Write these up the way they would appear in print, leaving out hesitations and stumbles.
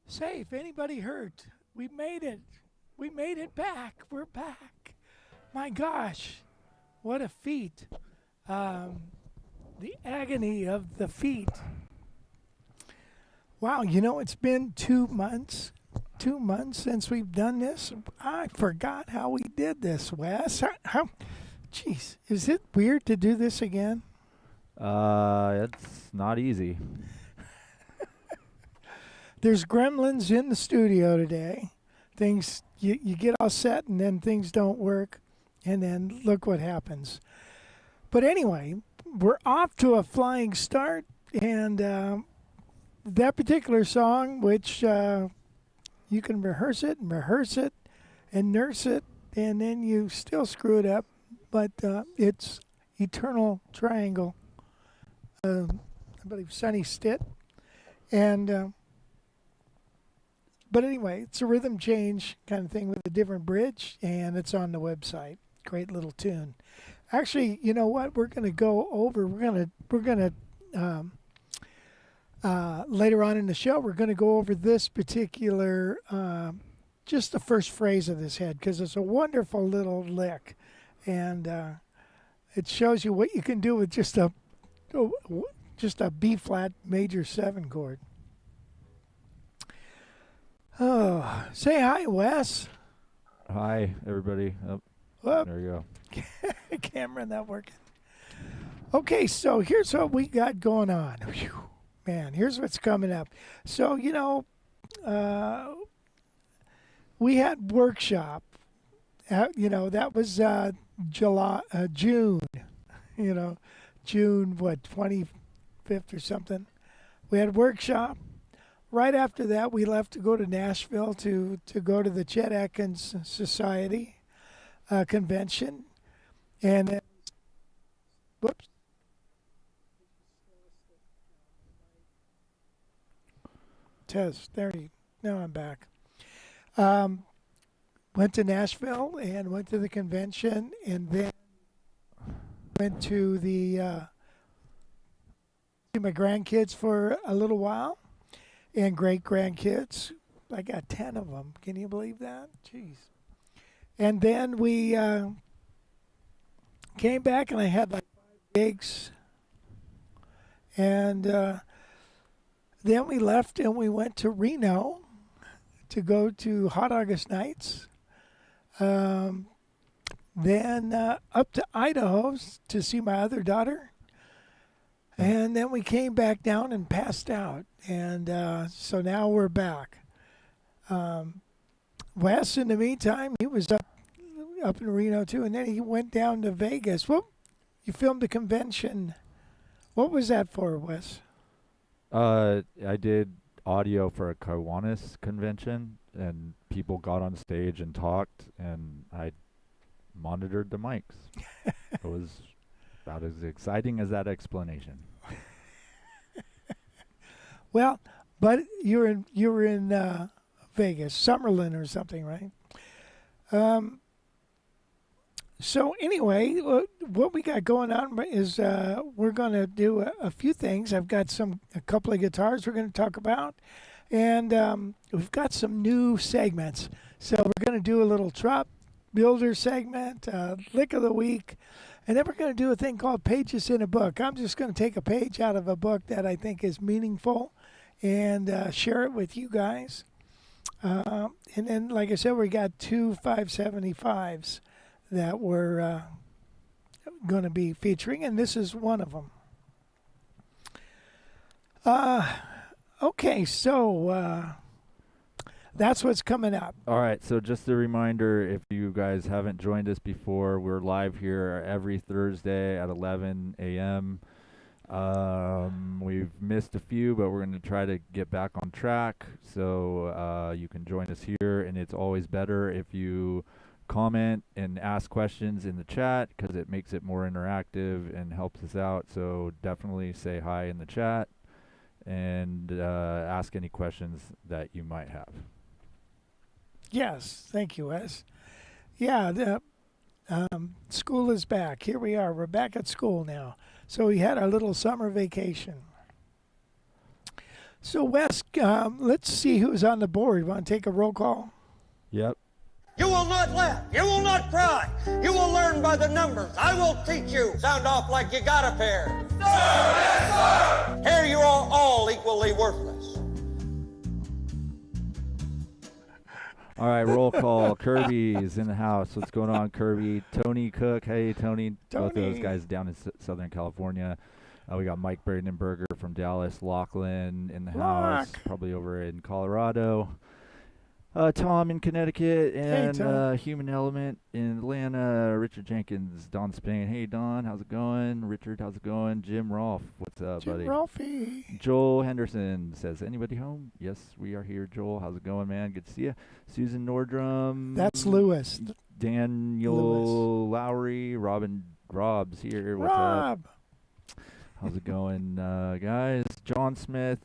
Say, if anybody hurt, we made it. We made it back. We're back. My gosh, what a feat. The agony of the feet. Wow, it's been 2 months. 2 months since we've done this. I forgot how we did this, Wes. Jeez, is it weird to do this again? It's not easy. There's gremlins in the studio today. Things, you get all set and then things don't work. And then look what happens. But anyway, we're off to a flying start. And that particular song, which you can rehearse it and nurse it. And then you still screw it up. But it's Eternal Triangle. I believe Sonny Stitt. And... But anyway, it's a rhythm change kind of thing with a different bridge, and it's on the website. Great little tune. Actually, you know what? We're going to go over. We're going to later on in the show, we're going to go over this particular, just the first phrase of this head, because it's a wonderful little lick, and it shows you what you can do with just a B flat major 7 chord. Oh, say hi, Wes. Hi, everybody. Whoop. There you go. Camera not working. Okay, so here's what we got going on. Whew. Man, here's what's coming up. So, we had workshop. That was June. June, 25th or something. We had workshop. Right after that, we left to go to Nashville to go to the Chet Atkins Society convention. And then, whoops. Test. Now I'm back. Went to Nashville and went to the convention, and then went to my grandkids for a little while. And great-grandkids. I got 10 of them. Can you believe that? Jeez. And then we came back, and I had like 5 gigs. And then we left, and we went to Reno to go to Hot August Nights. Then up to Idaho to see my other daughter. And then we came back down and passed out. And so now we're back. Wes, in the meantime, he was up in Reno too. And then he went down to Vegas. Whoop! You filmed a convention. What was that for, Wes? I did audio for a Kiwanis convention. And people got on stage and talked. And I monitored the mics. It was about as exciting as that explanation. Well, but you were in Vegas, Summerlin or something, right? So anyway, what we got going on is we're going to do a few things. I've got a couple of guitars we're going to talk about, and we've got some new segments. So we're going to do a little Trop Builder segment, Lick of the Week, and then we're going to do a thing called Pages in a Book. I'm just going to take a page out of a book that I think is meaningful and share it with you guys. And then, like I said, we got two 575s that we're going to be featuring, and this is one of them. Okay, so that's what's coming up. All right, so just a reminder, if you guys haven't joined us before, we're live here every Thursday at 11 a.m. We've missed a few, but we're going to try to get back on track. So you can join us here, and it's always better if you comment and ask questions in the chat because it makes it more interactive and helps us out. So definitely say hi in the chat and ask any questions that you might have. Yes, thank you, Wes. Yeah, the school is back. Here we are. We're back at school now. So we had our little summer vacation. So, Wes, let's see who's on the board. Want to take a roll call? Yep. You will not laugh. You will not cry. You will learn by the numbers. I will teach you. Sound off like you got a pair. Sir, yes, sir. Here you are all equally worthless. All right, roll call. Kirby's in the house. What's going on, Kirby? Tony Cook. Hey, Tony. Both of those guys down in Southern California. We got Mike Bradenberger from Dallas. Lachlan in the house. Probably over in Colorado. Tom in Connecticut. And Human Element in Atlanta. Richard Jenkins. Don Spain. Hey, Don. How's it going? Richard, how's it going? Jim Rolfe. What's up, buddy? Rolfie. Joel Henderson says, anybody home? Yes, we are here, Joel. How's it going, man? Good to see you. Susan Nordrum. That's Lewis. Daniel Lowry. Rob's here. What's Rob. up? How's it going, guys? John Smith,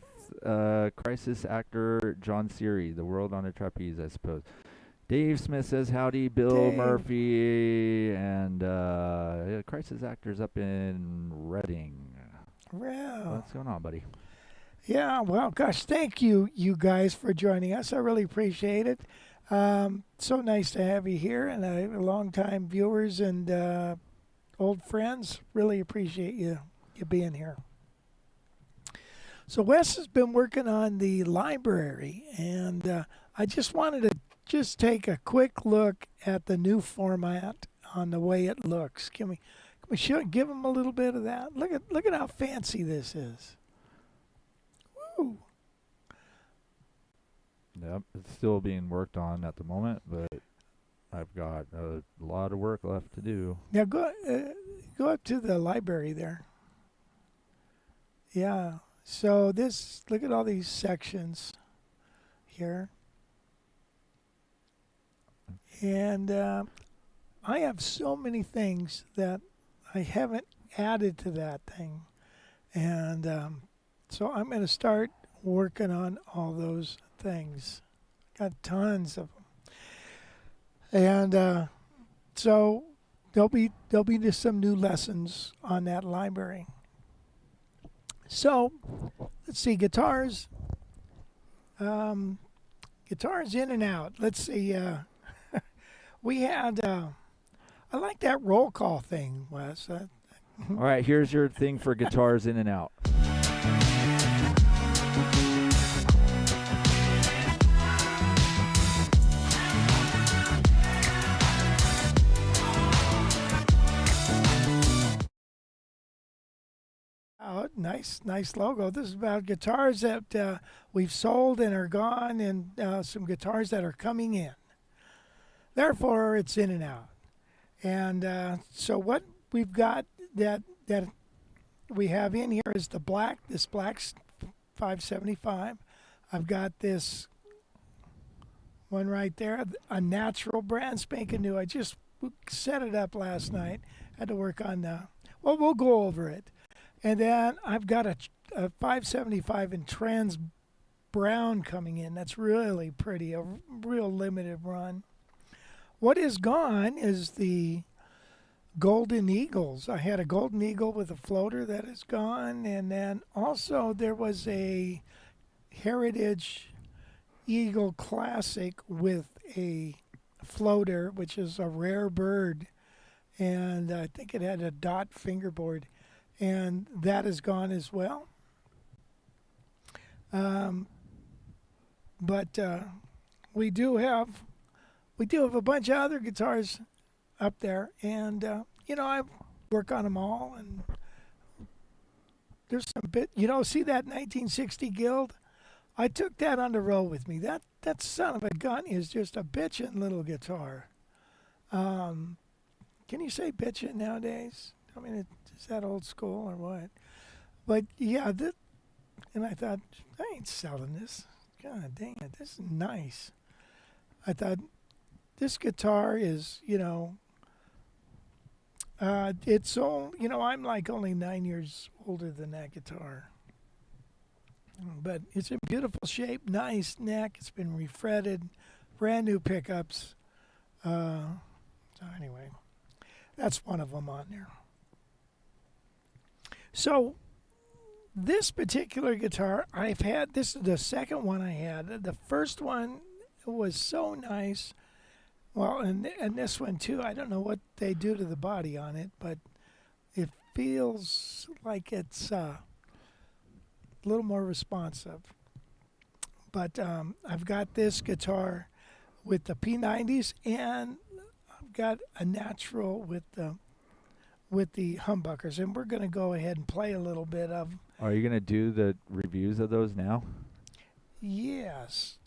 crisis actor John Seary, The World on a Trapeze, I suppose. Dave Smith says howdy. Bill Murphy and crisis actors up in Reading. Well, What's going on, buddy? Yeah, well, gosh, thank you guys for joining us. I really appreciate it. So nice to have you here, and long-time viewers and old friends. Really appreciate you being here. So Wes has been working on the library, and I just wanted to take a quick look at the new format on the way it looks. Can we give them a little bit of that? Look at how fancy this is. Woo! Yep, it's still being worked on at the moment, but I've got a lot of work left to do. Now go up to the library there. Yeah. So look at all these sections here. And I have so many things that I haven't added to that thing. And so I'm going to start working on all those things. Got tons of them. And so there'll be just some new lessons on that library. So let's see, guitars. Guitars in and out. Let's see. We had, I like that roll call thing, Wes. All right, here's your thing for guitars in and out. Oh, nice logo. This is about guitars that we've sold and are gone, and some guitars that are coming in. Therefore, it's in and out. And so what we've got that we have in here is this black 575. I've got this one right there, a natural brand spanking new. I just set it up last night. Had to work on we'll go over it. And then I've got a 575 in trans brown coming in. That's really pretty, a real limited run. What is gone is the Golden Eagles. I had a Golden Eagle with a floater that is gone. And then also there was a Heritage Eagle Classic with a floater, which is a rare bird. And I think it had a dot fingerboard. And that is gone as well. But we do have a bunch of other guitars up there, and I work on them all, and there's some bit. See that 1960 Guild? I took that on the road with me. That son of a gun is just a bitchin' little guitar. Can you say bitchin' nowadays? I mean, is that old school or what? But yeah, and I thought, I ain't selling this. God dang it, this is nice. I thought, this guitar is, it's all, I'm like only 9 years older than that guitar. But it's in beautiful shape, nice neck. It's been refretted, brand new pickups. So anyway, that's one of them on there. So this particular guitar I've had, this is the second one I had. The first one was so nice. Well, and this one too, I don't know what they do to the body on it, but it feels like it's a little more responsive. But I've got this guitar with the P90s, and I've got a natural with the humbuckers, and we're going to go ahead and play a little bit of. Are you going to do the reviews of those now? Yes.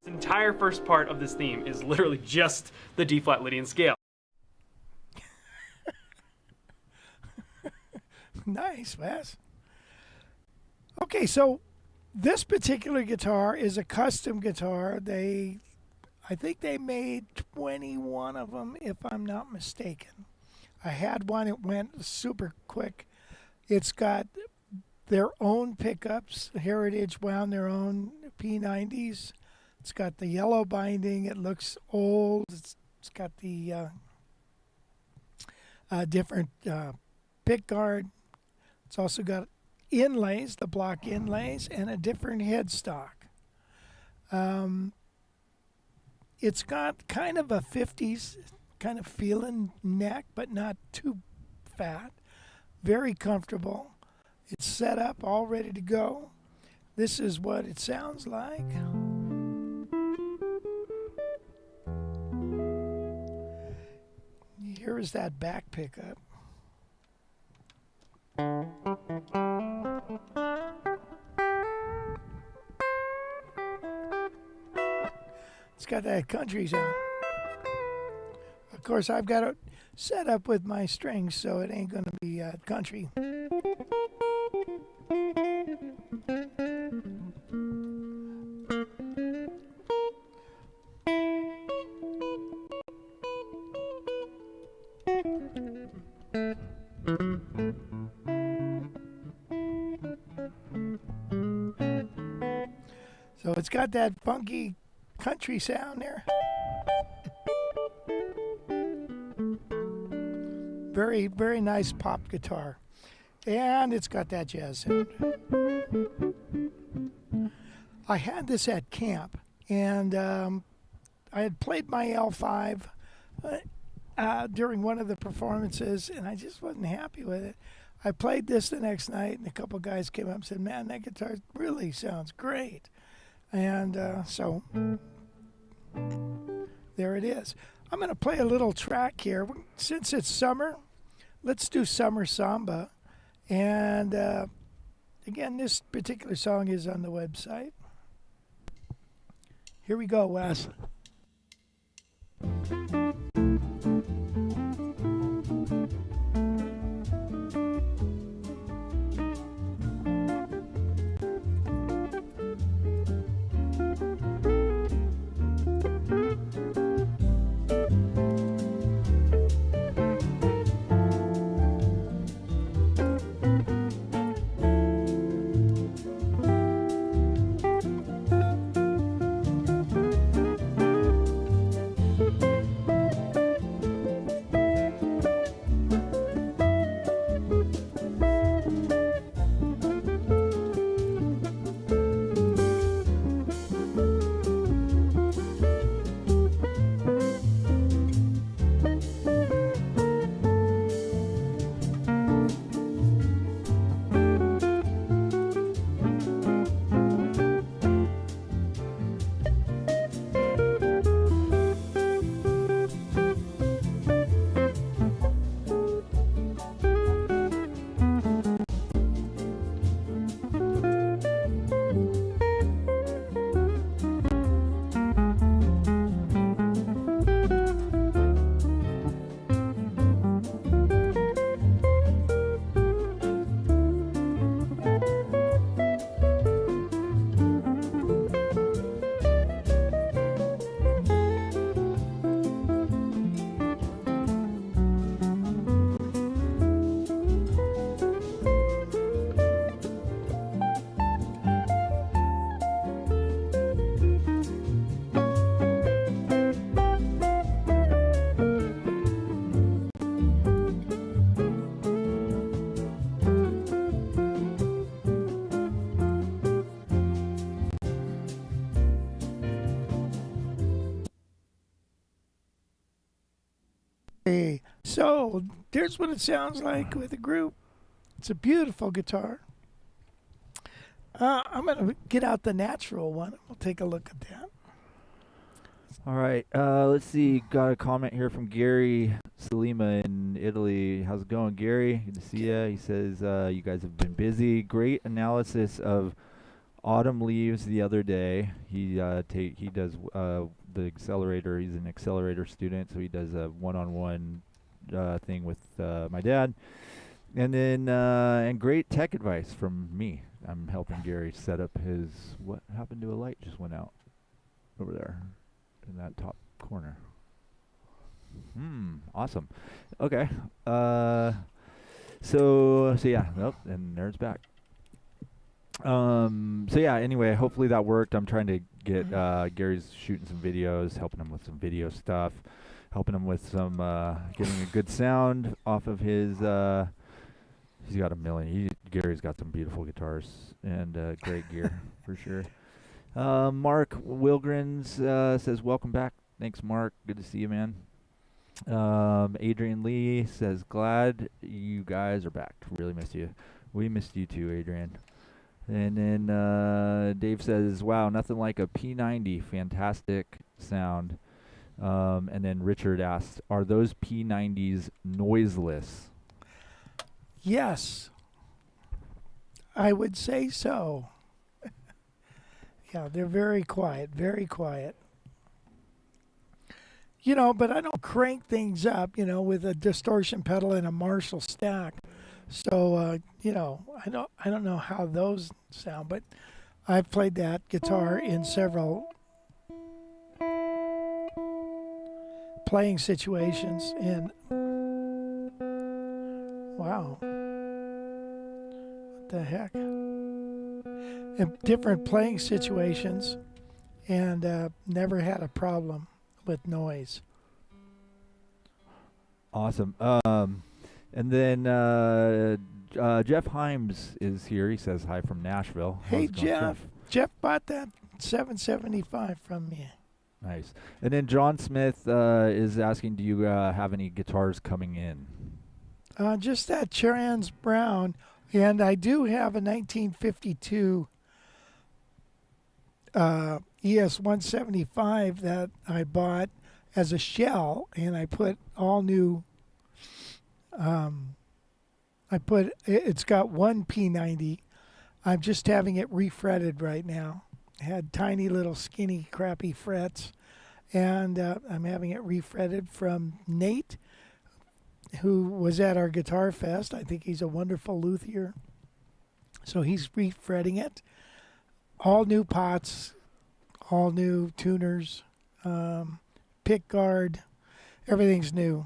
The entire first part of this theme is literally just the D-flat Lydian scale. Nice, Wes. Okay, so this particular guitar is a custom guitar. I think they made 21 of them, if I'm not mistaken. I had one, it went super quick. It's got their own pickups. Heritage wound their own P90s. It's got the yellow binding. It looks old. It's got the different pick guard. It's also got inlays, the block inlays, and a different headstock. It's got kind of a 50s kind of feeling neck, but not too fat. Very comfortable. It's set up, all ready to go. This is what it sounds like. Here is that back pickup. It's got that country sound. Of course, I've got it set up with my strings, so it ain't going to be country. So it's got that funky country sound there. Very, very nice pop guitar. And it's got that jazz sound. I had this at camp, and I had played my L5 during one of the performances, and I just wasn't happy with it. I played this the next night, and a couple guys came up and said, "Man, that guitar really sounds great." And so there it is. I'm going to play a little track here. Since it's summer, let's do Summer Samba. And again, this particular song is on the website. Here we go, Wes. Hey, so there's what it sounds like with a group. It's a beautiful guitar. I'm going to get out the natural one. We'll take a look at that. All right. Let's see. Got a comment here from Gary Salima in Italy. How's it going, Gary? Good to see you. He says you guys have been busy. Great analysis of autumn leaves the other day. He does the accelerator. He's an accelerator student, so he does a one-on-one thing with my dad. And then and great tech advice from me. I'm helping Gary set up his. What happened to a light? Just went out over there in that top corner. Awesome. Okay. So yeah. Nope. And there's back. So yeah. Anyway, hopefully that worked. I'm trying to get Gary's shooting some videos, helping him with some video stuff, helping him with some getting a good sound off of his. He's got a million. Gary's got some beautiful guitars and great gear for sure. Mark Wilgrens says, welcome back. Thanks, Mark. Good to see you, man. Adrian Lee says, glad you guys are back. Really missed you. We missed you too, Adrian. And then Dave says, wow, nothing like a P90. Fantastic sound. And then Richard asks, are those P90s noiseless? Yes, I would say so. Yeah, they're very quiet, very quiet. You know, but I don't crank things up, you know, with a distortion pedal and a Marshall stack. So, you know, I don't know how those sound, but I've played that guitar in several playing situations, and wow, what the heck? In different playing situations, and never had a problem with noise. Awesome. And then Jeff Himes is here. He says hi from Nashville. Hey, How's it going, Jeff. Jeff bought that 775 from me. Nice. And then John Smith is asking, do you have any guitars coming in? Just that Trans Brown, and I do have a 1952 ES-175 that I bought as a shell, and I put all new. It's got one P90. I'm just having it refretted right now. It had tiny little skinny crappy frets, and I'm having it refretted from Nate, who was at our Guitar Fest. I think he's a wonderful luthier. So he's refretting it. All new pots, all new tuners, pick guard, everything's new.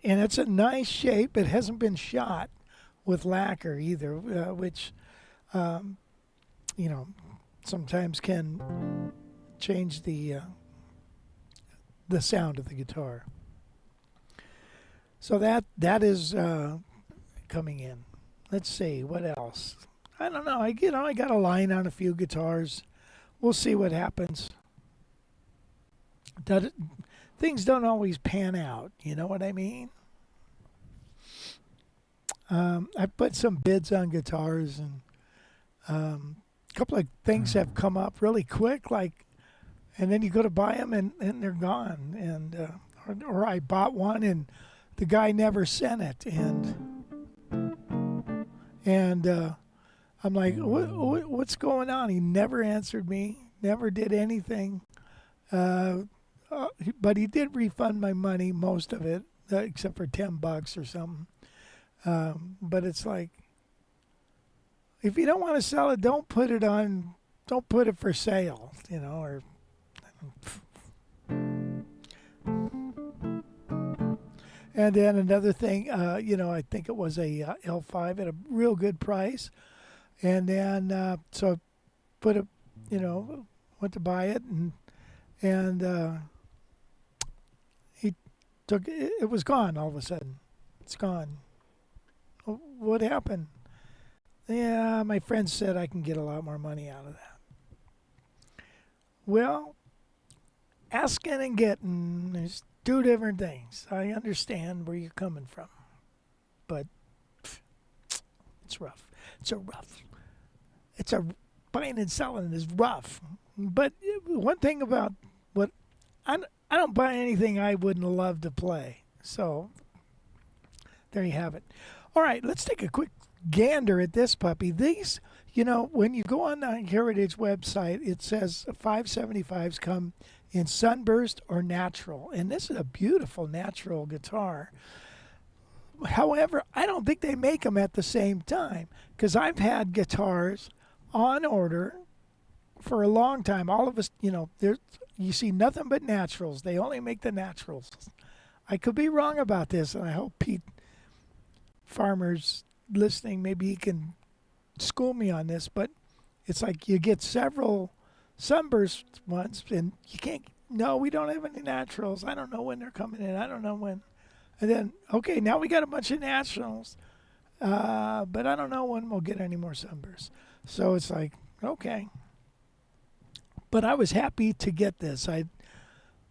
And it's a nice shape. It hasn't been shot with lacquer either, which, you know, sometimes can change the sound of the guitar. So that is coming in. Let's see, what else? I don't know. I got a line on a few guitars. We'll see what happens. Things don't always pan out. You know what I mean? I put some bids on guitars, and a couple of things have come up really quick, and then you go to buy them and they're gone. And or I bought one and the guy never sent it, and I'm like, what's going on? He never answered me, never did anything. But he did refund my money, most of it, except for $10 or something. But it's like, if you don't want to sell it, don't put it for sale, you know, or. And then another thing, you know, I think it was a L5 at a real good price. And then, so I put it, you know, went to buy it, and he took it. It was gone all of a sudden. It's gone. What happened? Yeah, my friend said I can get a lot more money out of that. Well, asking and getting, there's two different things. I understand where you're coming from, but it's rough. It's a buying and selling is rough. But one thing about what I don't buy anything I wouldn't love to play. So there you have it. All right, let's take a quick gander at this puppy. These, when you go on the Heritage website, it says 575s come in sunburst or natural. And this is a beautiful natural guitar. However, I don't think they make them at the same time, because I've had guitars on order for a long time. All of us, you see nothing but naturals. They only make the naturals. I could be wrong about this, and I hope Pete Farmer's listening. Maybe he can school me on this, but it's like you get several sunburst ones, and you can't, no, we don't have any naturals. I don't know when they're coming in. I don't know when. And then, okay, now we got a bunch of naturals, but I don't know when we'll get any more sunbursts. So it's like, okay. But I was happy to get this.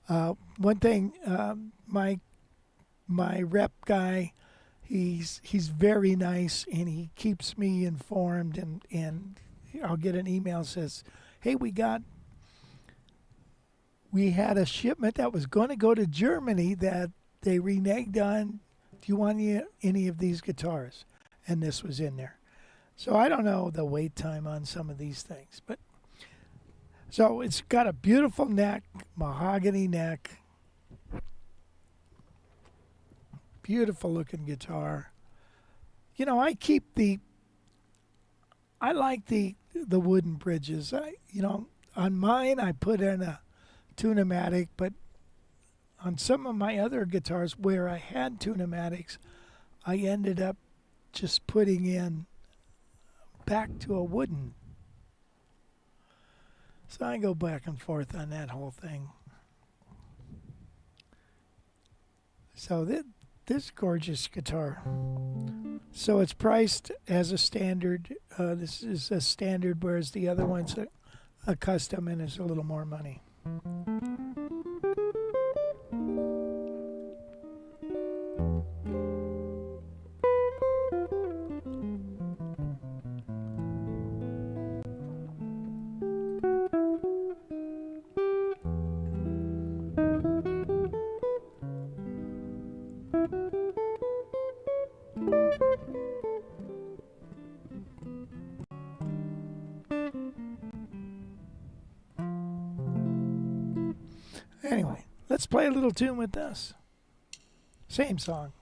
One thing, my rep guy, he's very nice, and he keeps me informed, and I'll get an email that says, hey, we had a shipment that was going to go to Germany that they reneged on. Do you want any of these guitars? And this was in there. So I don't know the wait time on some of these things, but so it's got a beautiful neck, mahogany neck, beautiful looking guitar. I like the wooden bridges. On mine I put in a Tune-o-matic, but on some of my other guitars where I had Tune-o-matics, I ended up just putting in back to a wooden. So I go back and forth on that whole thing. So this gorgeous guitar. So it's priced as a standard. This is a standard, whereas the other one's a custom, and it's a little more money. Anyway, let's play a little tune with this. Same song.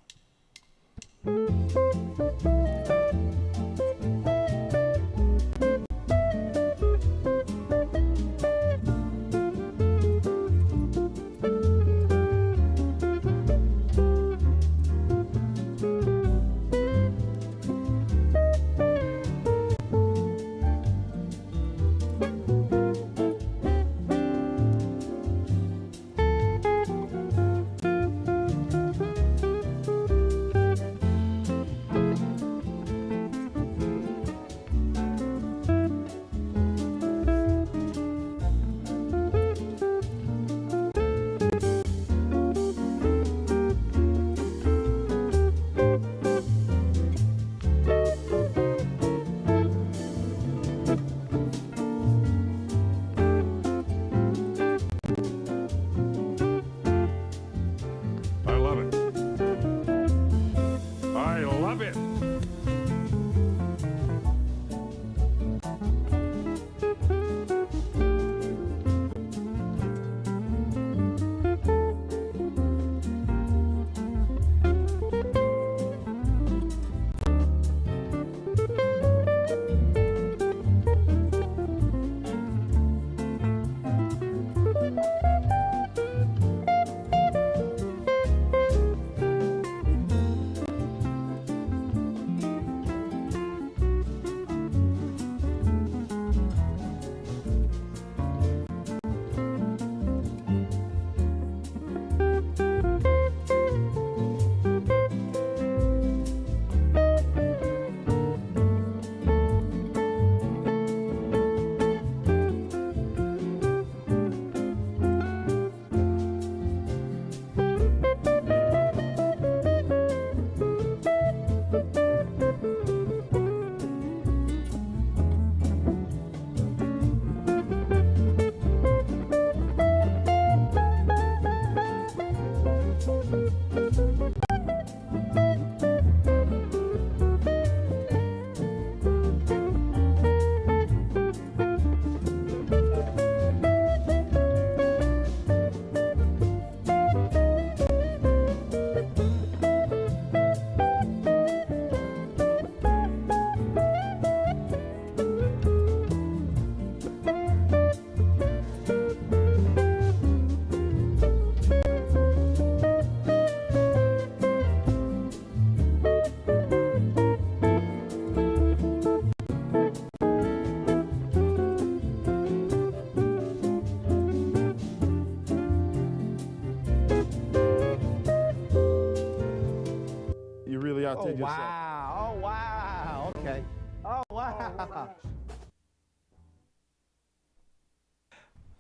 what they just said. Wow. Oh, wow. Okay. Oh, wow.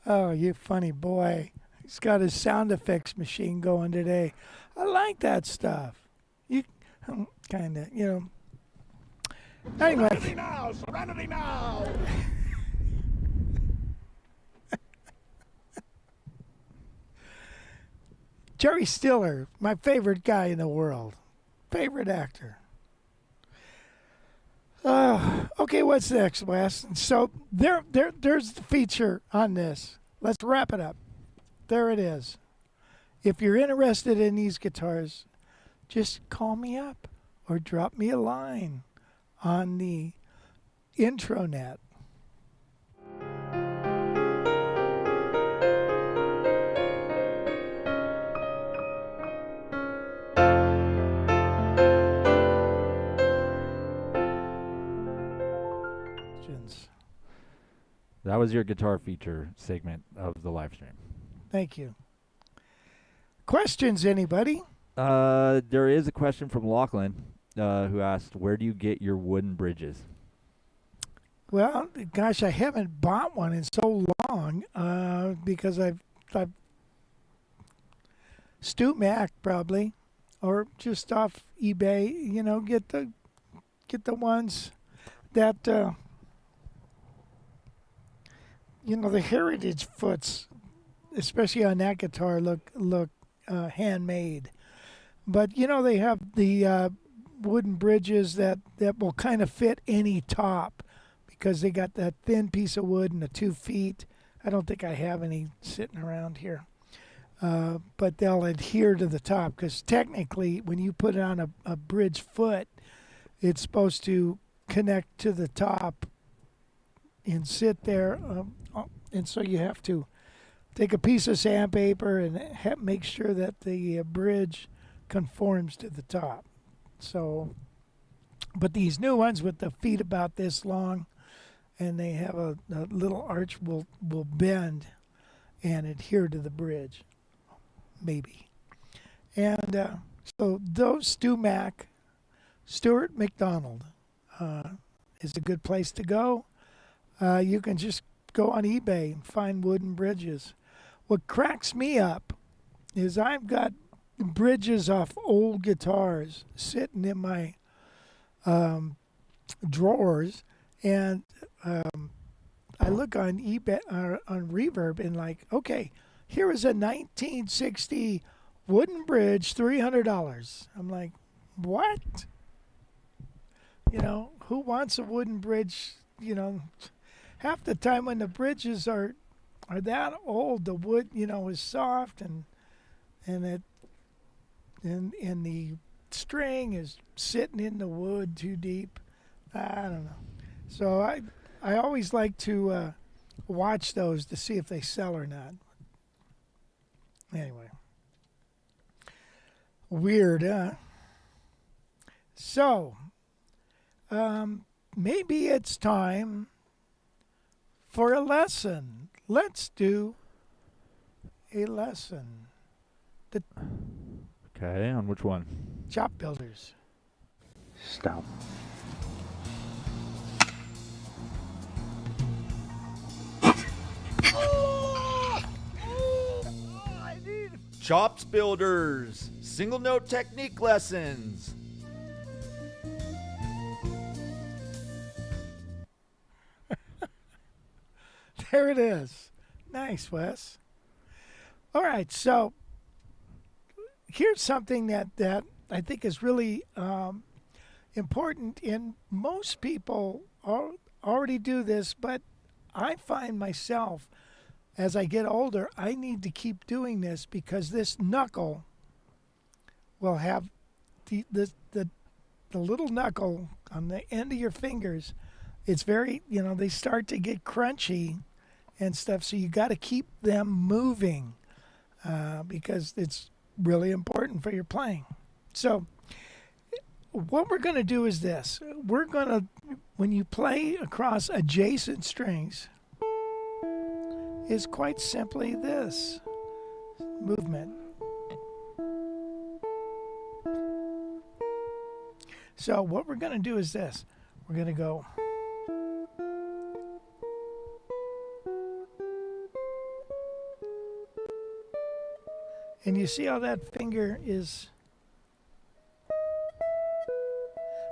Oh, you funny boy. He's got his sound effects machine going today. I like that stuff. You kind of, Anyway. Serenity now! Serenity now! Jerry Stiller, my favorite guy in the world. Favorite actor. Okay, what's next, Wes? So there's the feature on this. Let's wrap it up. There it is. If you're interested in these guitars, just call me up or drop me a line on the intranet. That was your guitar feature segment of the live stream. Thank you. Questions, anybody? There is a question from Lachlan who asked, where do you get your wooden bridges? Well, gosh, I haven't bought one in so long because I've Stu Mac probably, or just off eBay. Get the ones that the heritage foots, especially on that guitar, look handmade. But they have the wooden bridges that will kind of fit any top, because they got that thin piece of wood and the 2 feet. I don't think I have any sitting around here. But they'll adhere to the top, because technically when you put it on a bridge foot, it's supposed to connect to the top and sit there. And so you have to take a piece of sandpaper and make sure that the bridge conforms to the top. So, but these new ones with the feet about this long, and they have a little arch will bend and adhere to the bridge, maybe. And so those Stuart McDonald is a good place to go. You can just go on eBay and find wooden bridges. What cracks me up is I've got bridges off old guitars sitting in my drawers, and I look on eBay on Reverb and okay, here is a 1960 wooden bridge, $300. I'm like, what? Who wants a wooden bridge? Half the time when the bridges are that old, the wood is soft and the string is sitting in the wood too deep. I don't know. So I always like to watch those to see if they sell or not. Anyway, weird, huh? So maybe it's time for a lesson. Let's do a lesson. The Okay, on which one? Chop Builders. Stop. Chops Builders, single note technique lessons. There it is. Nice, Wes. All right, so here's something that I think is really important, and most people already do this, but I find myself, as I get older, I need to keep doing this, because this knuckle will have the little knuckle on the end of your fingers. It's very, they start to get crunchy and stuff, so you got to keep them moving because it's really important for your playing. So what we're going to do is this. We're going to, when you play across adjacent strings, is quite simply this movement. So what we're going to do is this. We're going to go. And you see how that finger is.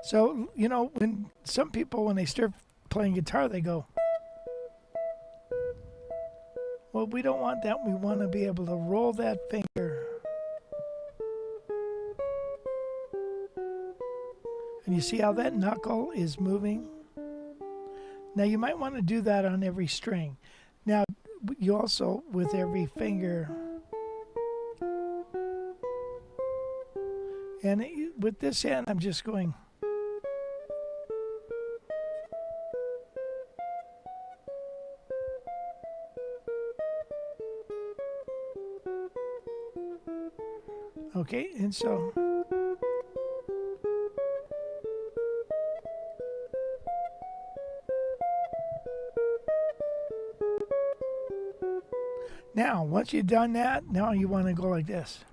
So, you know, when some people, when they start playing guitar, they go. Well, we don't want that. We want to be able to roll that finger. And you see how that knuckle is moving? Now, you might want to do that on every string. Now, you also, with every finger. And with this hand, I'm just going. Okay, and so. Now, once you've done that, now you want to go like this.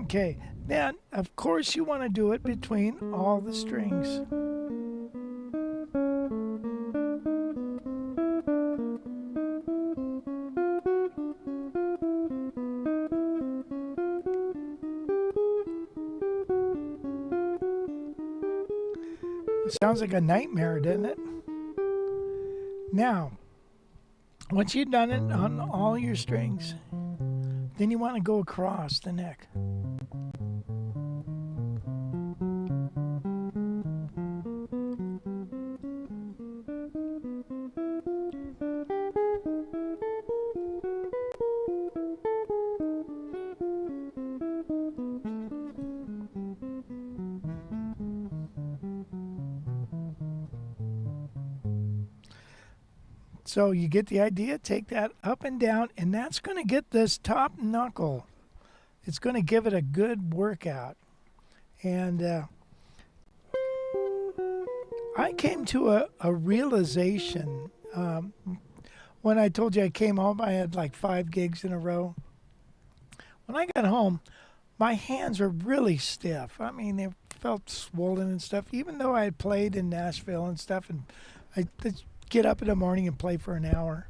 Okay, then of course you want to do it between all the strings. It sounds like a nightmare, doesn't it? Now, once you've done it on all your strings, then you want to go across the neck. So you get the idea, take that up and down, and that's going to get this top knuckle. It's going to give it a good workout. And I came to a realization when I told you I came home, I had like 5 gigs in a row. When I got home, my hands were really stiff. I mean, they felt swollen and stuff, even though I had played in Nashville and stuff, and I get up in the morning and play for an hour.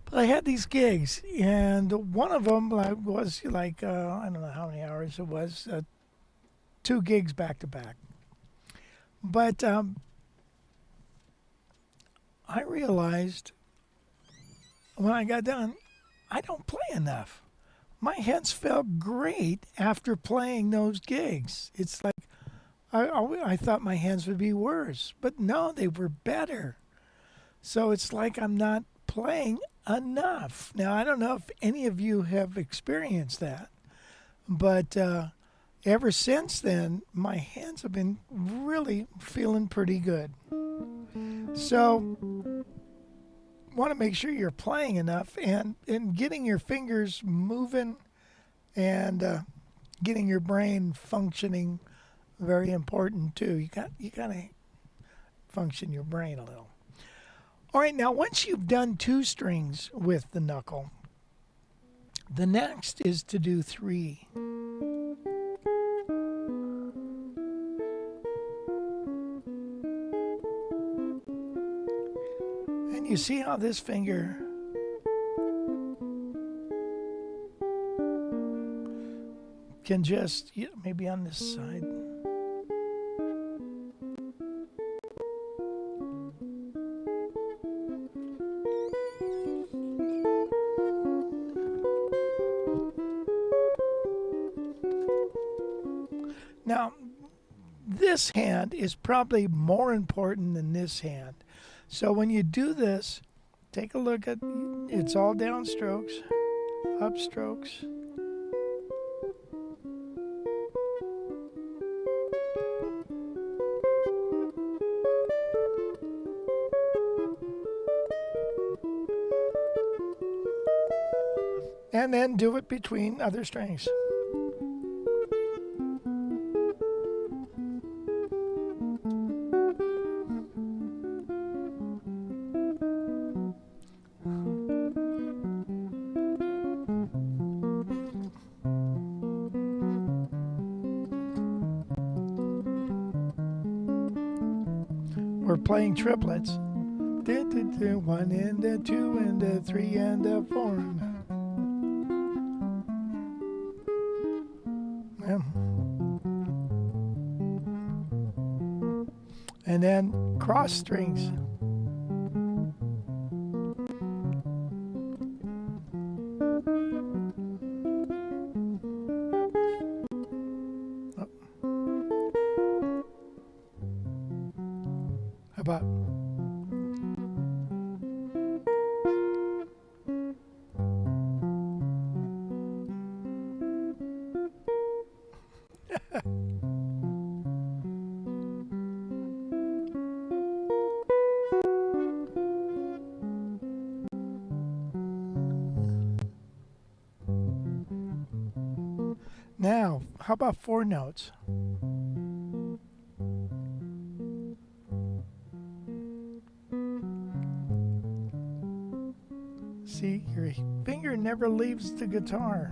But I had these gigs, and one of them was like, I don't know how many hours it was, 2 gigs back to back. But I realized when I got done, I don't play enough. My hands felt great after playing those gigs. It's like, I thought my hands would be worse, but no, they were better. So it's like I'm not playing enough. Now, I don't know if any of you have experienced that, but ever since then, my hands have been really feeling pretty good. So, want to make sure you're playing enough and getting your fingers moving and getting your brain functioning, very important too. You got to function your brain a little. All right, now once you've done 2 strings with the knuckle, the next is to do 3. And you see how this finger can just, maybe on this side. Now, this hand is probably more important than this hand. So when you do this, take a look at, it's all downstrokes, upstrokes. And then do it between other strings. We're playing triplets. 1 and a 2 and a 3 and a 4. Yeah. And then cross strings. How about now, how about 4 notes? See, your finger never leaves the guitar.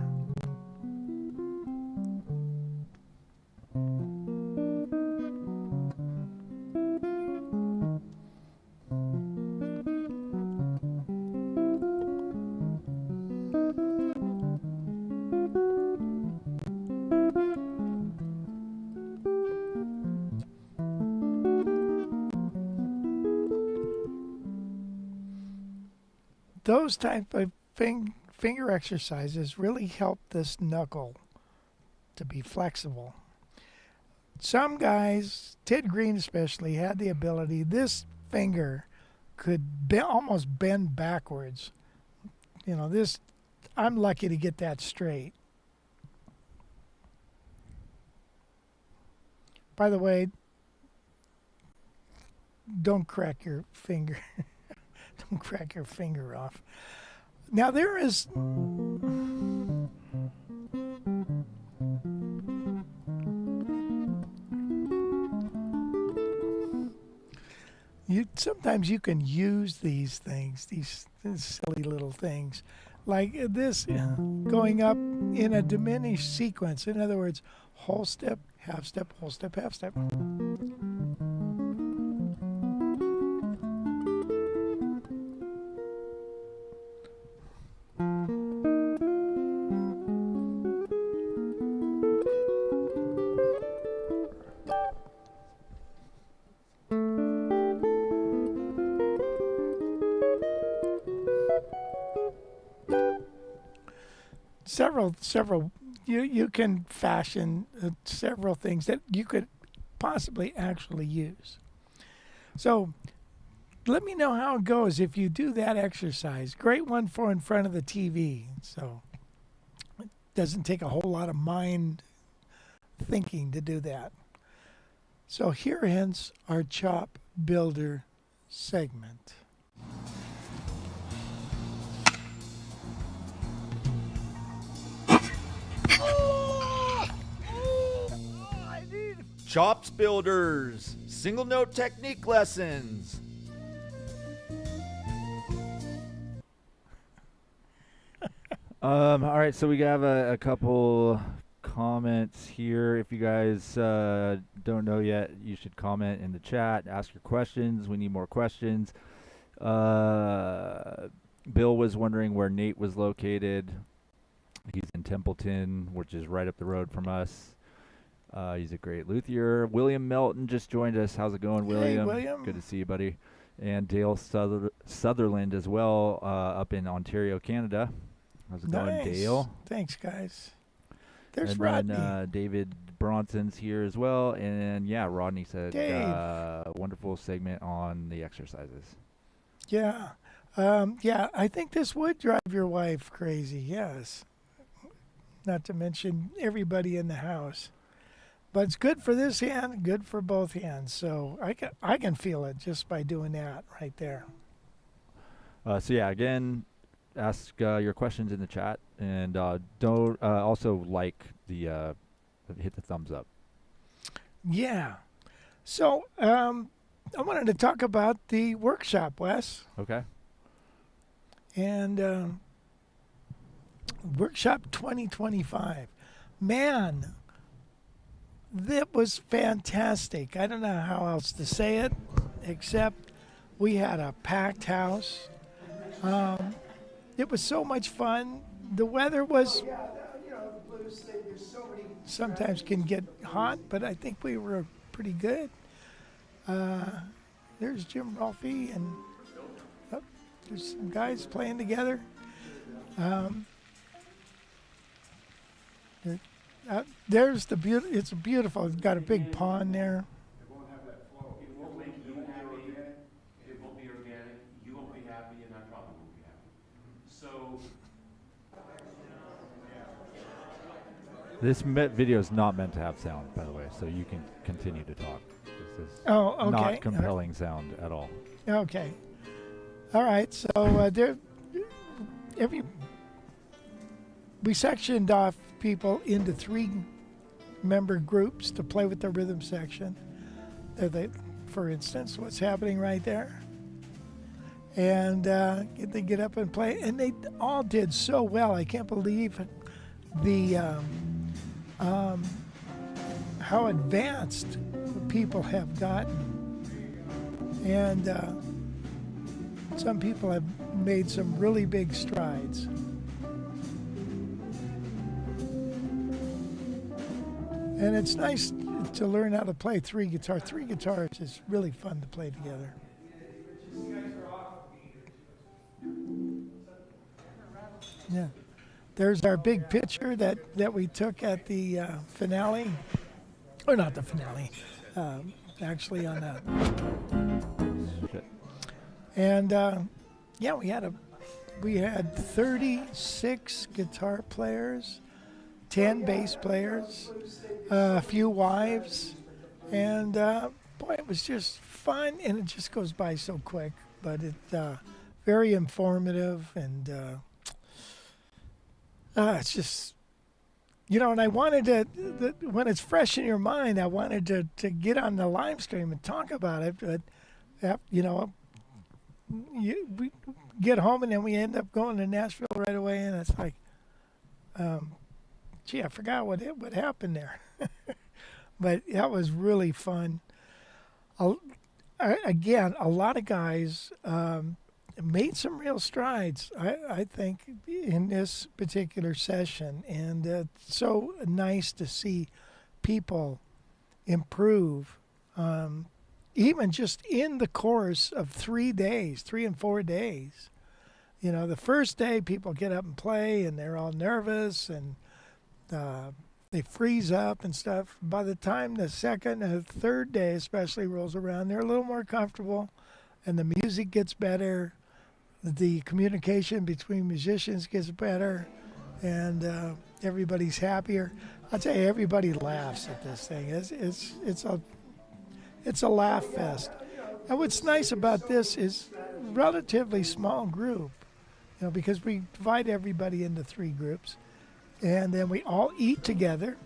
Those type of finger exercises really help this knuckle to be flexible. Some guys, Ted Green especially, had the ability, this finger could almost bend backwards. You know, this, I'm lucky to get that straight. By the way, don't crack your finger. Don't crack your finger off. Now there is sometimes you can use these things, these silly little things, like this going up in a diminished sequence. In other words, whole step, half step, whole step, half step. Several, you can fashion several things that you could possibly actually use. So let me know how it goes if you do that exercise. Great one for in front of the TV. So it doesn't take a whole lot of mind thinking to do that. So here ends our Chop Builder segment. Chops Builders, single note technique lessons. All right, so we have a couple comments here. If you guys don't know yet, you should comment in the chat, ask your questions. We need more questions. Bill was wondering where Nate was located. He's in Templeton, which is right up the road from us. He's a great luthier. William Melton just joined us. How's it going, William? Hey, William. Good to see you, buddy. And Dale Sutherland as well, up in Ontario, Canada. How's it going, Dale? Thanks, guys. There's and Rodney. Then, David Bronson's here as well. And, yeah, Rodney said wonderful segment on the exercises. Yeah. Yeah, I think this would drive your wife crazy, yes. Not to mention everybody in the house. But it's good for this hand, good for both hands. So I can feel it just by doing that right there. So, yeah, again, ask your questions in the chat, and don't also like the hit the thumbs up. Yeah. So I wanted to talk about the workshop, Wes. Okay. And workshop 2025. Man, that was fantastic. I don't know how else to say it, except we had a packed house. It was so much fun. The weather was, sometimes can get hot, but I think we were pretty good. There's Jim Rolfe, and there's some guys playing together. There's the beauty. It's beautiful. It's got a big pond there. It won't have that flow. It won't make you happy. It won't be organic. You won't be happy, and I probably won't be happy. So. This video is not meant to have sound, by the way, so you can continue to talk. This is Okay. not compelling sound at all. Okay. All right. So we sectioned off people into 3-member groups to play with the rhythm section. For instance, what's happening right there. And they get up and play, and they all did so well. I can't believe the how advanced people have gotten, and some people have made some really big strides. And it's nice to learn how to play 3 guitars. 3 guitars is really fun to play together. Yeah. There's our big picture that we took at the finale. Or not the finale. Actually on that. Shit. And yeah, we had 36 guitar players, 10 bass players, a few wives, and boy, it was just fun, and it just goes by so quick. But it's very informative, and it's just, and I wanted to, when it's fresh in your mind, I wanted to get on the live stream and talk about it, but we get home and then we end up going to Nashville right away, and it's like, gee, I forgot what happened there. But that was really fun. Again, a lot of guys made some real strides, I think, in this particular session. And it's so nice to see people improve, even just in the course of 3 days, 3 and 4 days. The first day people get up and play, and they're all nervous, and they freeze up and stuff. By the time the second and third day especially rolls around, they're a little more comfortable, and the music gets better. The communication between musicians gets better, and everybody's happier. I'll tell you, everybody laughs at this thing. It's a laugh fest. And what's nice about this is relatively small group, because we divide everybody into 3 groups. And then we all eat together.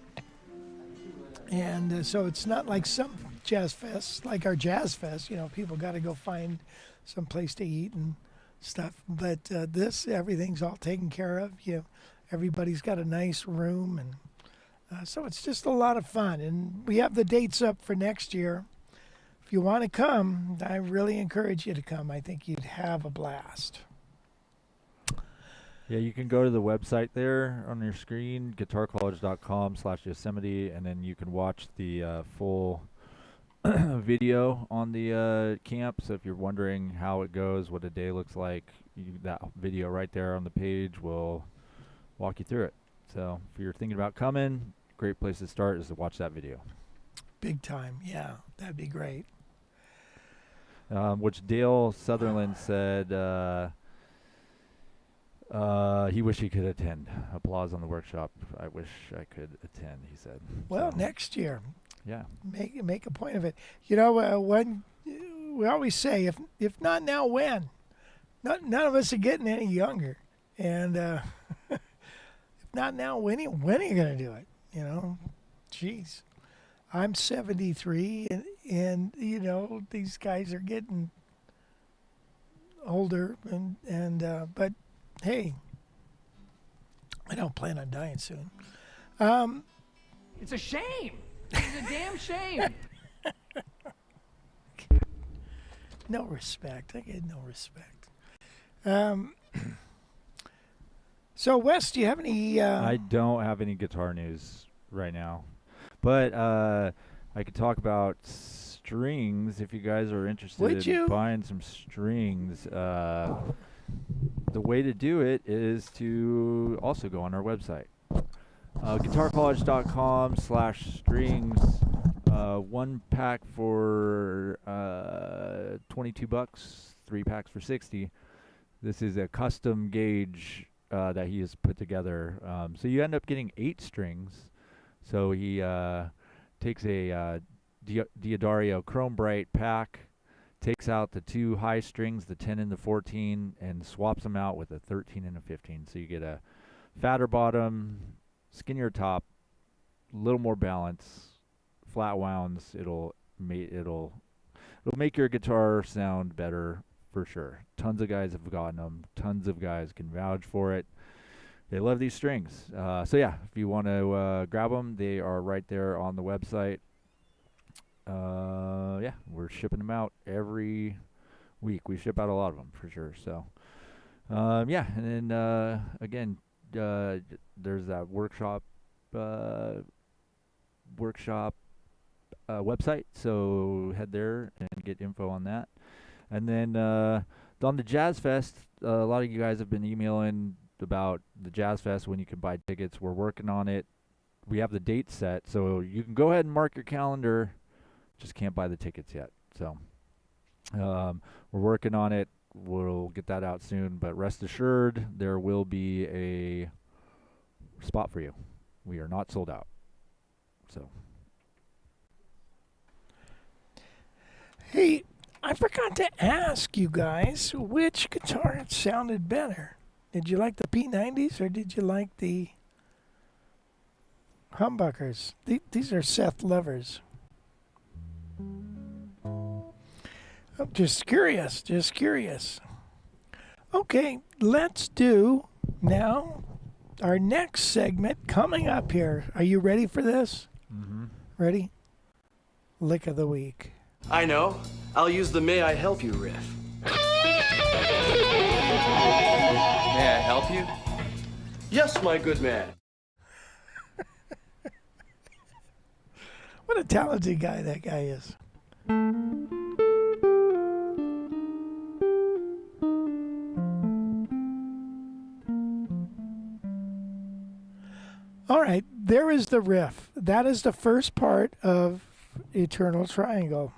And so it's not like some jazz fests, like our jazz fest, people got to go find some place to eat and stuff. But everything's all taken care of. Everybody's got a nice room. And so it's just a lot of fun. And we have the dates up for next year. If you want to come, I really encourage you to come. I think you'd have a blast. Yeah, you can go to the website there on your screen, guitarcollege.com/Yosemite, and then you can watch the full video on the camp. So if you're wondering how it goes, what a day looks like, that video right there on the page will walk you through it. So if you're thinking about coming, great place to start is to watch that video. Big time, yeah, that'd be great. Which Dale Sutherland said he wished he could attend. Applause on the workshop. I wish I could attend, he said. Well, so, next year. Yeah. Make a point of it. When we always say, if not now, when? None of us are getting any younger. And if not now, when are you going to do it? You know, jeez. I'm 73, and you know, these guys are getting older, but hey, I don't plan on dying soon. It's a shame. It's a damn shame. No respect. I get no respect. So, Wes, do you have any? I don't have any guitar news right now, but I could talk about strings if you guys are interested Would in you? buying some strings. The way to do it is to also go on our website, guitarcollege.com/strings. One pack for $22, 3 packs for $60. This is a custom gauge that he has put together. So you end up getting 8 strings. So he takes a Diodario Chrome Bright pack, takes out the 2 high strings, the 10 and the 14, and swaps them out with a 13 and a 15. So you get a fatter bottom, skinnier top, a little more balance, flat wounds. It'll make your guitar sound better for sure. Tons of guys have gotten them. Tons of guys can vouch for it. They love these strings. So yeah, if you want to grab them, they are right there on the website. Yeah, we're shipping them out every week. We ship out a lot of them for sure. So yeah, and then again, there's that workshop website. So head there and get info on that. And then on the Jazz Fest, a lot of you guys have been emailing about the Jazz Fest when you can buy tickets. We're working on it. We have the date set, so you can go ahead and mark your calendar. Just can't buy the tickets yet. So we're working on it. We'll get that out soon. But rest assured, there will be a spot for you. We are not sold out. So. Hey, I forgot to ask you guys which guitar sounded better. Did you like the P90s or did you like the humbuckers? These are Seth Levers. I'm just curious. Okay, let's do now our next segment coming up here. Are you ready for this? Mm-hmm. Ready? Lick of the week. I know. I'll use the May I Help You riff. May I help you? Yes, my good man. What a talented guy that guy is. All right, there is the riff. That is the first part of Eternal Triangle.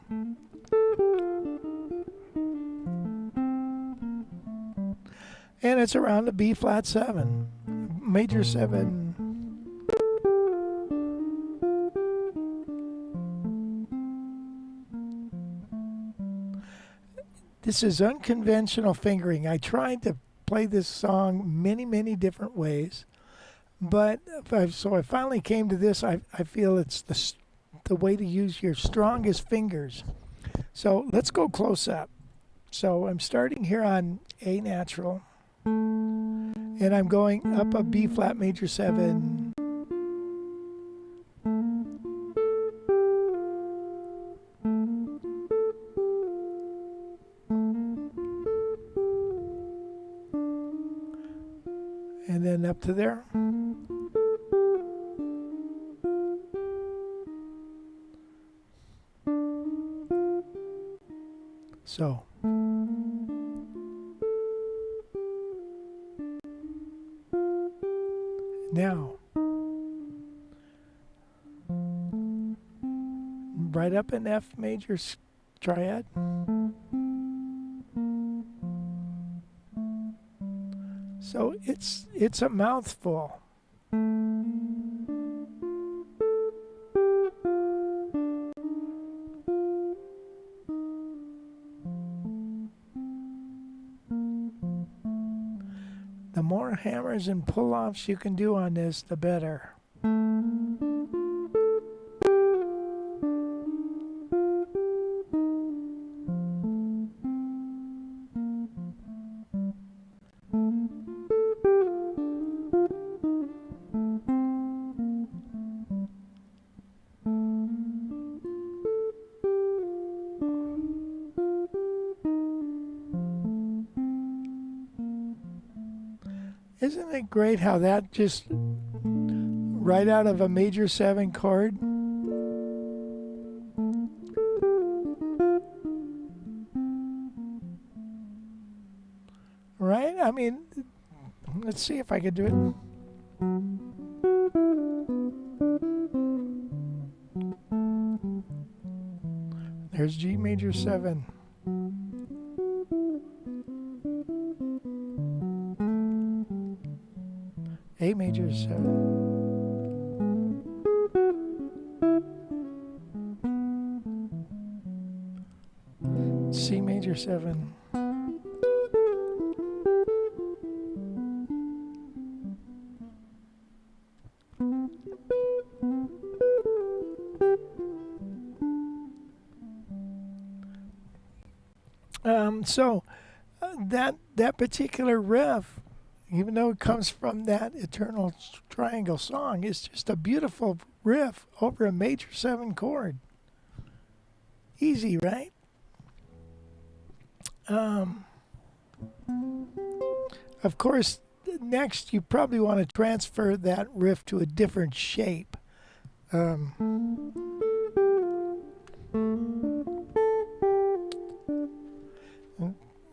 And it's around the B flat 7, major 7. This is unconventional fingering. I tried to play this song many different ways, but so I finally came to this. I feel it's the way to use your strongest fingers. So let's go close up. So I'm starting here on A natural, and I'm going up a B flat major 7. And then up to there. So. Now. Right up in F major triad. So it's a mouthful. The more hammers and pull-offs you can do on this, the better. Isn't it great how that just right out of a major 7 chord? Right? I mean, let's see if I could do it. There's G major 7. A major 7. C major 7. That particular riff, even though it comes from that Eternal Triangle song, is just a beautiful riff over a major 7 chord. Easy, right? Of course, next you probably want to transfer that riff to a different shape.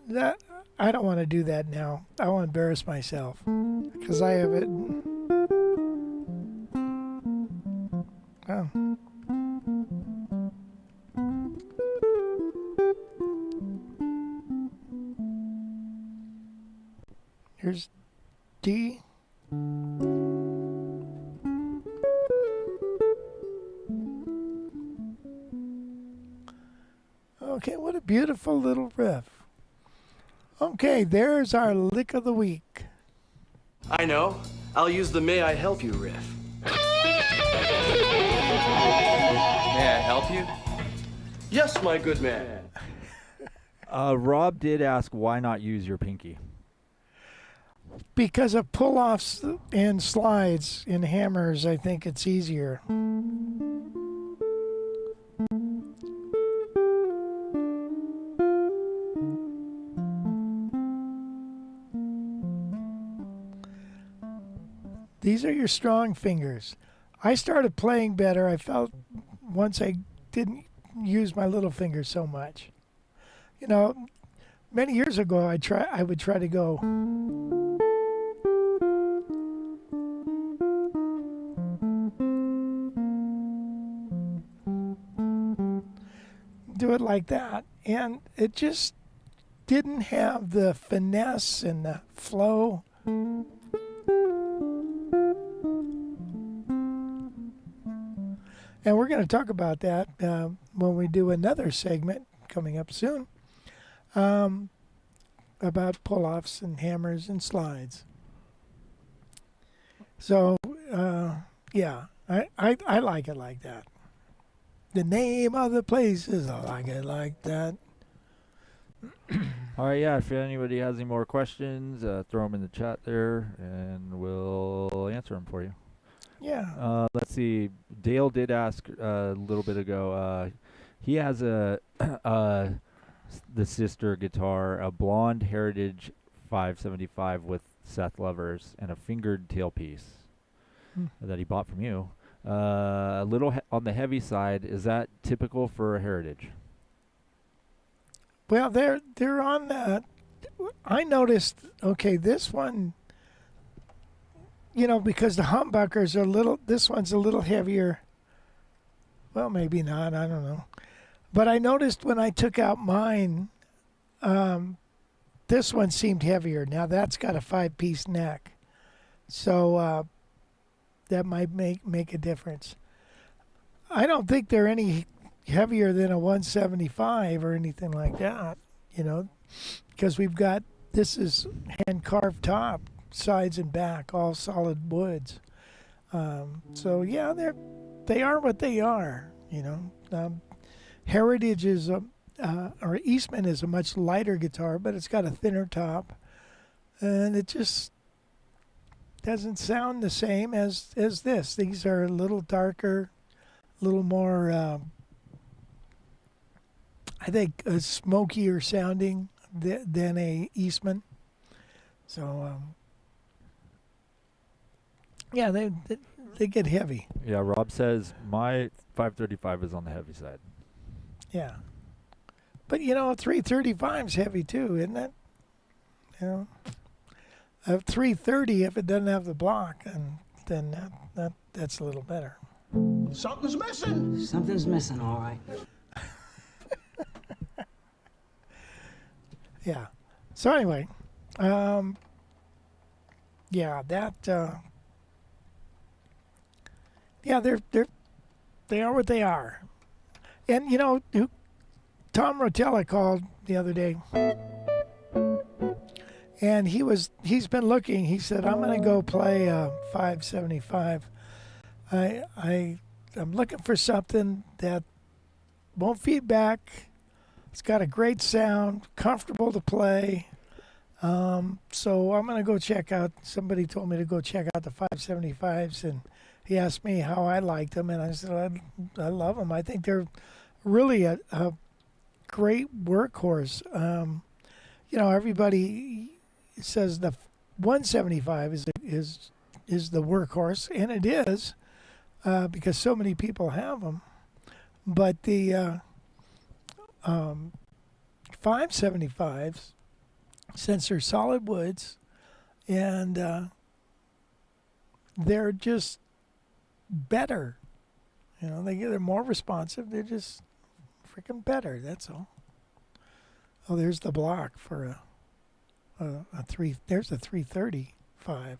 That I don't want to do that now. I won't embarrass myself because I have it. Oh. Here's D. Okay, what a beautiful little riff. Okay, there's our lick of the week. I know. I'll use the May I Help You riff. May I help you? Yes, my good man. Rob did ask why not use your pinky. Because of pull-offs and slides in hammers, I think it's easier. These are your strong fingers. I started playing better. I felt once I didn't use my little finger so much. You know, many years ago, I would try to go. Do it like that, and it just didn't have the finesse and the flow. And we're going to talk about that when we do another segment coming up soon about pull-offs and hammers and slides. So, yeah, I like it like that. The name of the place is I like it like that. All right, yeah, if anybody has any more questions, throw them in the chat there, and we'll answer them for you. Yeah. Let's see. Dale did ask a little bit ago. He has the sister guitar, a blonde Heritage 575 with Seth levers and a fingered tailpiece that he bought from you. A little on the heavy side. Is that typical for a Heritage? Well, they're on that. I noticed. Okay, this one. You know, because the humbuckers are this one's a little heavier. Well, maybe not, I don't know. But I noticed when I took out mine, this one seemed heavier. Now that's got a 5-piece neck. So that might make a difference. I don't think they're any heavier than a 175 or anything like that, you know, because this is hand-carved top. sides and back, all solid woods. So yeah, they are what they are. Heritage is or Eastman is a much lighter guitar, but it's got a thinner top, and it just doesn't sound the same as this. These are a little darker, a little more, I think, smokier sounding than a Eastman. So, yeah, they get heavy. Yeah, Rob says my 535 is on the heavy side. Yeah. But, 335 is heavy too, isn't it? A 330, if it doesn't have the block, then that's a little better. Something's missing. Something's missing, all right. Yeah. So anyway, yeah, they are what they are. And Tom Rotella called the other day, and he's been looking. He said, "I'm going to go play a 575. I'm looking for something that won't feedback. It's got a great sound, comfortable to play. So I'm going to go check out." Somebody told me to go check out the 575s, and he asked me how I liked them, and I said I love them. I think they're really a great workhorse. Everybody says the 175 is the workhorse, and it is because so many people have them. But the 575s, since they're solid woods, and they're just better. They're more responsive. They're just freaking better. That's all. Oh, there's the block for a 3. There's a 335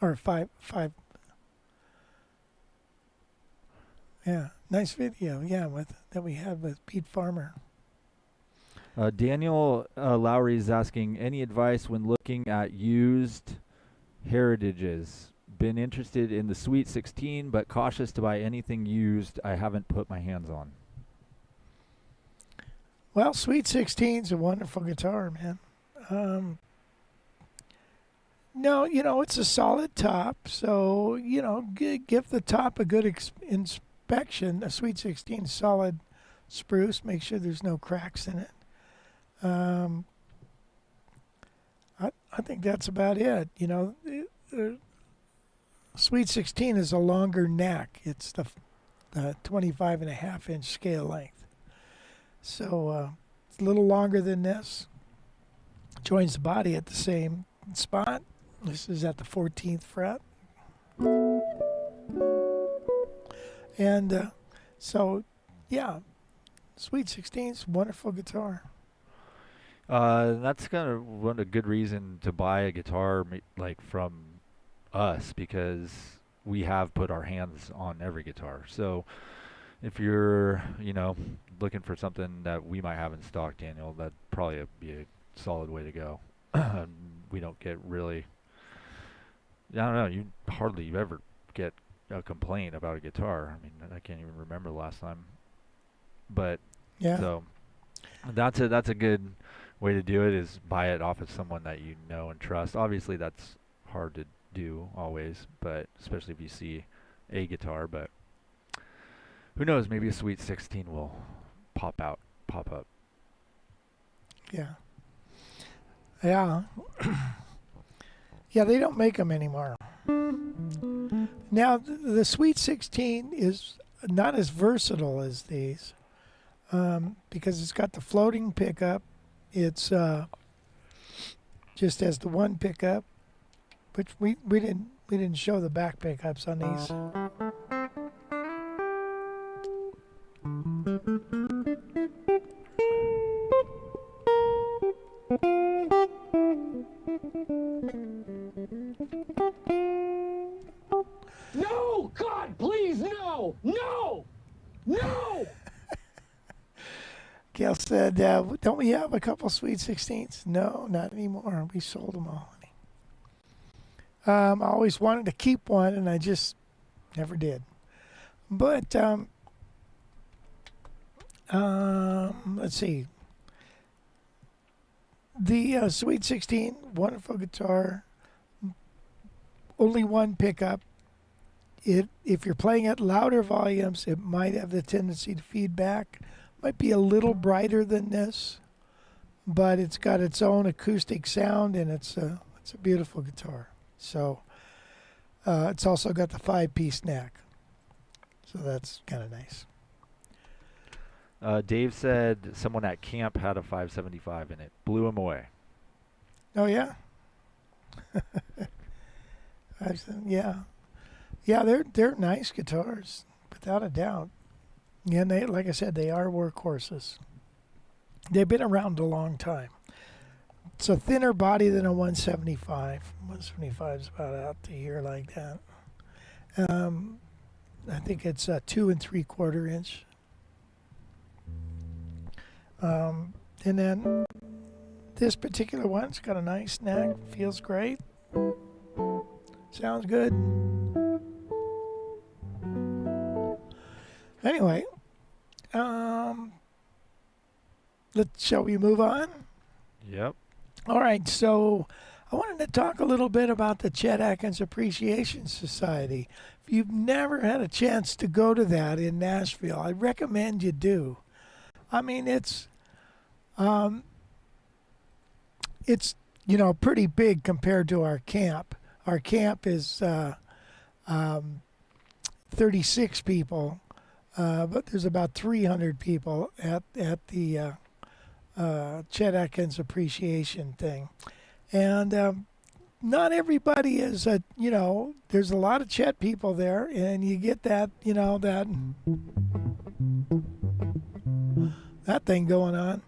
or 5. Yeah, nice video. Yeah, that we had with Pete Farmer. Daniel Lowry is asking, any advice when looking at used heritages? Been interested in the Sweet 16, but cautious to buy anything used I haven't put my hands on. Well, Sweet 16's a wonderful guitar, man. No, it's a solid top, so, give the top a good inspection. A Sweet 16 solid spruce, make sure there's no cracks in it. I think that's about it. Sweet 16 is a longer neck. It's the 25.5-inch scale length. So it's a little longer than this. Joins the body at the same spot. This is at the 14th fret. And so, yeah, Sweet 16's wonderful guitar. That's kind of a good reason to buy a guitar from us, because we have put our hands on every guitar. So if you're, looking for something that we might have in stock, Daniel, that'd probably be a solid way to go. We don't get really, I don't know, you hardly ever get a complaint about a guitar. I mean, I can't even remember the last time. But yeah, so that's a good way to do it, is buy it off of someone that you know and trust. Obviously, that's hard to do always, but especially if you see a guitar. But who knows, maybe a Sweet 16 will pop up. Yeah. Yeah. Yeah, they don't make them anymore. Now, the Sweet 16 is not as versatile as these, because it's got the floating pickup. It's just as the one pickup, which we didn't show the back pickups on these. No! God, please, no! No! No! Gail said, don't we have a couple Sweet 16s? No, not anymore. We sold them all, honey. I always wanted to keep one, and I just never did. But let's see. The Sweet 16, wonderful guitar. Only one pickup. If you're playing at louder volumes, it might have the tendency to feedback. Might be a little brighter than this, but it's got its own acoustic sound, and it's a beautiful guitar. So it's also got the 5-piece neck, so that's kind of nice. Dave said someone at camp had a 575 in it. Blew him away. Oh yeah. Yeah. Yeah, they're nice guitars, without a doubt. Yeah, and they, like I said, they are workhorses. They've been around a long time. It's a thinner body than a 175. 175 is about out to here like that. I think it's a 2 3/4 inch. And then this particular one's got a nice neck, feels great, sounds good. Anyway, shall we move on? Yep. All right, so I wanted to talk a little bit about the Chet Atkins Appreciation Society. If you've never had a chance to go to that in Nashville, I recommend you do. I mean, it's pretty big compared to our camp. Our camp is 36 people, but there's about 300 people at the Chet Atkins Appreciation thing. And not everybody is, there's a lot of Chet people there, and you get that thing going on.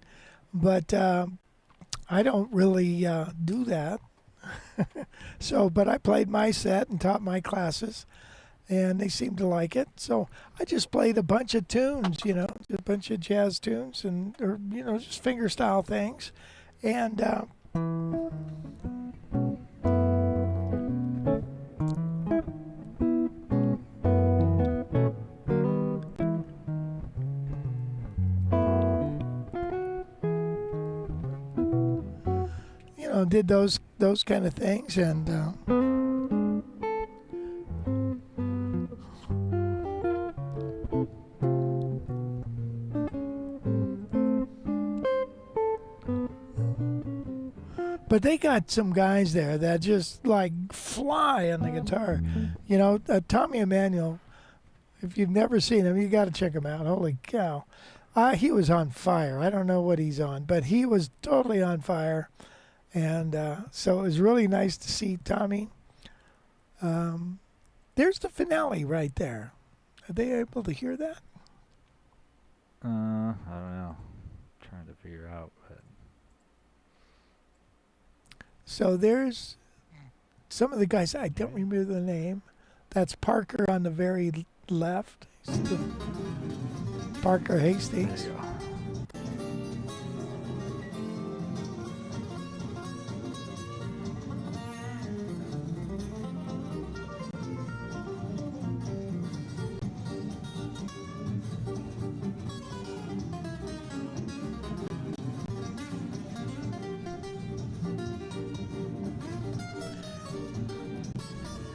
But I don't really do that. But I played my set and taught my classes, and they seemed to like it. So I just played a bunch of tunes, a bunch of jazz tunes, or just fingerstyle things. And did those kind of things, and but they got some guys there that just like fly on the guitar. Tommy Emmanuel, if you've never seen him, you got to check him out. Holy cow. He was on fire. I don't know what he's on, but he was totally on fire. And so it was really nice to see Tommy. There's the finale right there. Are they able to hear that? I don't know. I'm trying to figure out. But So there's some of the guys, I don't remember the name. That's Parker on the very left. Parker Hastings. there you go.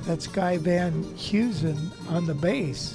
That's Guy Van Heusen on the bass.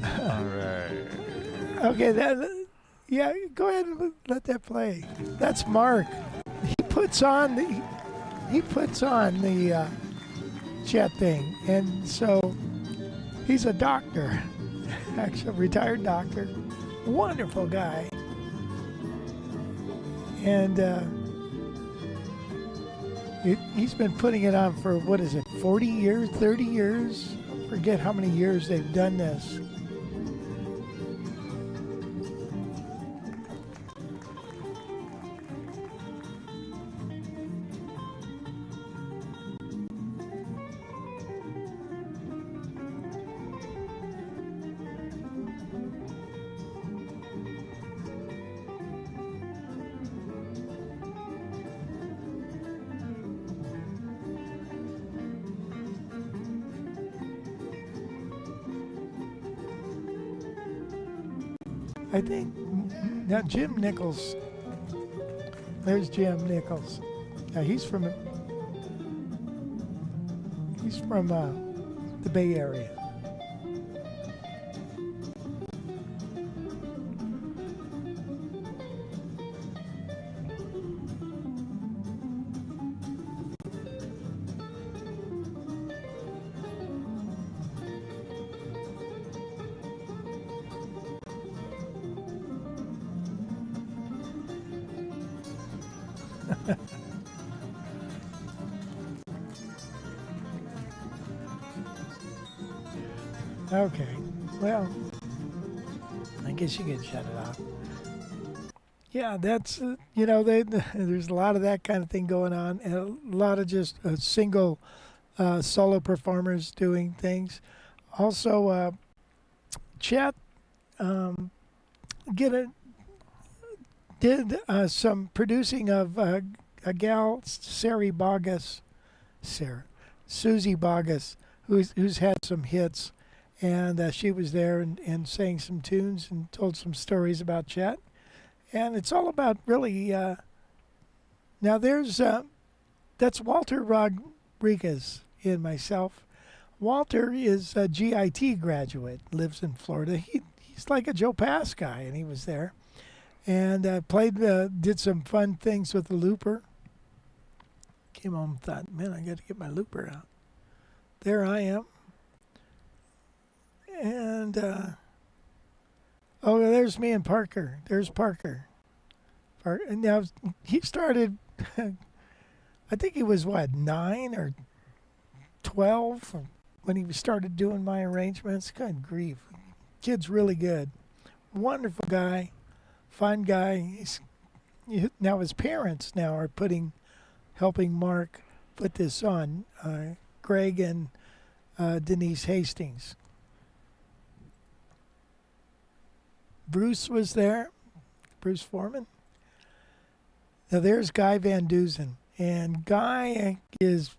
All right. Okay, yeah, go ahead and let that play. That's Mark. he puts on the Chet thing, and so he's a doctor, actually a retired doctor, wonderful guy, and he's been putting it on for, what is it, 40 years, 30 years? Forget how many years they've done this. I think now Jim Nichols. There's Jim Nichols. He's from the Bay Area. Okay, well, I guess you can shut it off. Yeah, that's, there's a lot of that kind of thing going on, and a lot of just single solo performers doing things. Also, Chet did some producing of a gal, Susie Bogus, who's had some hits. And she was there and sang some tunes and told some stories about Chet. And it's all about really, now there's, that's Walter Rodriguez and myself. Walter is a GIT graduate, lives in Florida. He's like a Joe Pass guy, and he was there. And did some fun things with the looper. Came home and thought, man, I got to get my looper out. There I am. And, there's me and Parker. There's Parker. And now, he started, I think he was, 9 or 12 when he started doing my arrangements. Good grief. Kid's really good. Wonderful guy. Fun guy. Now his parents now are helping Mark put this on. Greg and Denise Hastings. Bruce was there, Bruce Foreman. Now there's Guy Van Dusen, and Guy is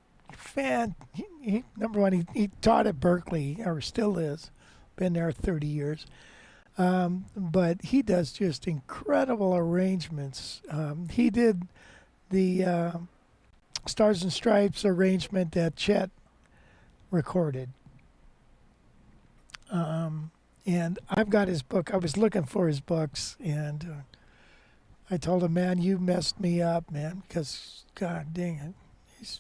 number one, he taught at Berkeley, or still is, been there 30 years. But he does just incredible arrangements. He did the Stars and Stripes arrangement that Chet recorded. And I've got his book. I was looking for his books, and I told him, man, you messed me up, man, because, God dang it,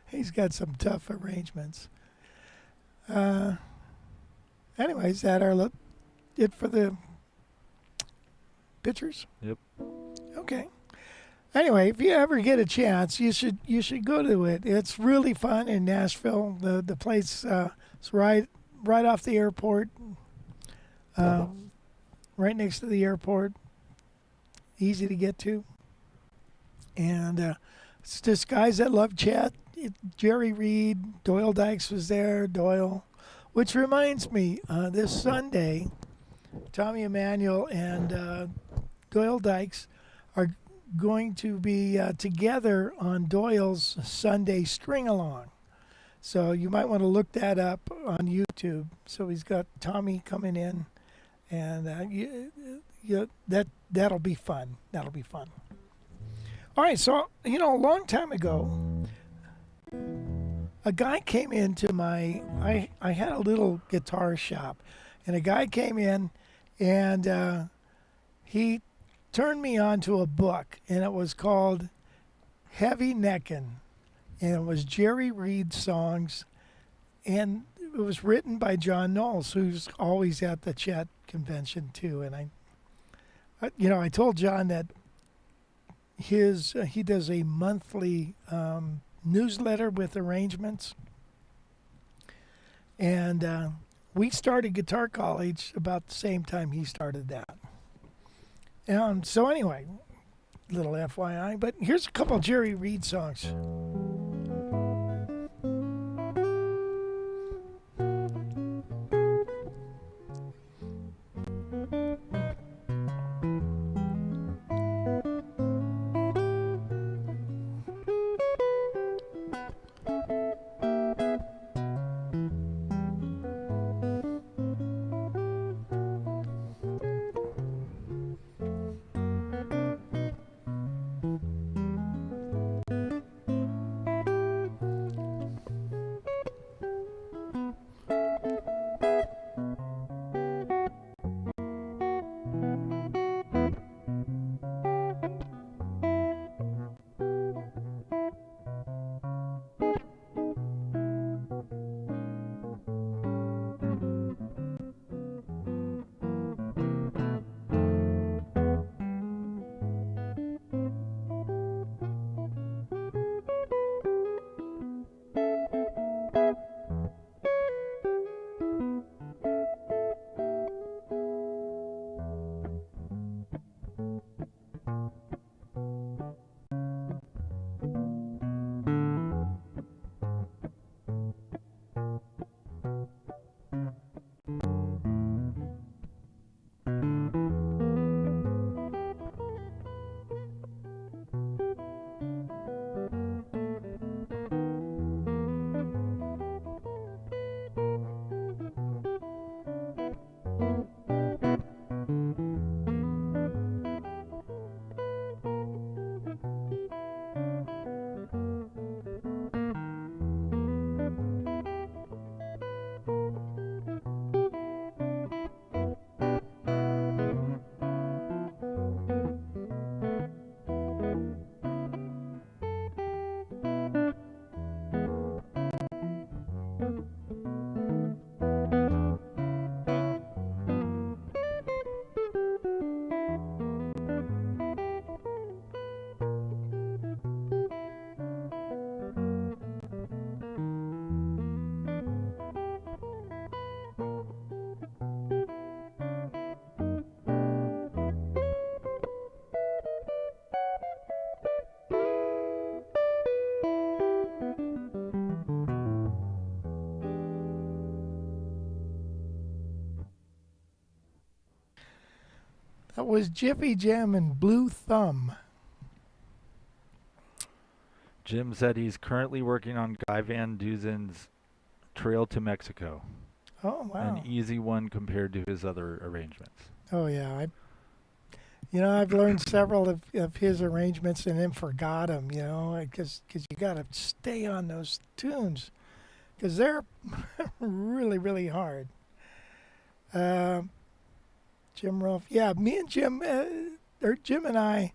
he's got some tough arrangements. Anyways, that are it for the pictures? Yep. Okay. Anyway, if you ever get a chance, you should go to it. It's really fun in Nashville. The place is right off the airport, right next to the airport, easy to get to. And it's just guys that love Chet. Jerry Reed, Doyle Dykes was there, which reminds me, this Sunday, Tommy Emmanuel and Doyle Dykes are going to be together on Doyle's Sunday String Along. So you might want to look that up on YouTube. So he's got Tommy coming in, and that'll be fun. That'll be fun. All right, so a long time ago, a guy came into I had a little guitar shop, and a guy came in, and he turned me on to a book, and it was called Heavy Neckin', and it was Jerry Reed songs, and it was written by John Knowles, who's always at the Chet convention too. And I told John that he does a monthly newsletter with arrangements, and we started Guitar College about the same time he started that. So anyway, little FYI, but here's a couple Jerry Reed songs. That was Jiffy Jam and Blue Thumb. Jim said he's currently working on Guy Van Duzen's Trail to Mexico. Oh, wow. An easy one compared to his other arrangements. Oh, yeah. I've learned several of his arrangements and then forgot them, because you got to stay on those tunes because they're really, really hard. Jim Rolfe. Yeah, me and Jim, Jim and I,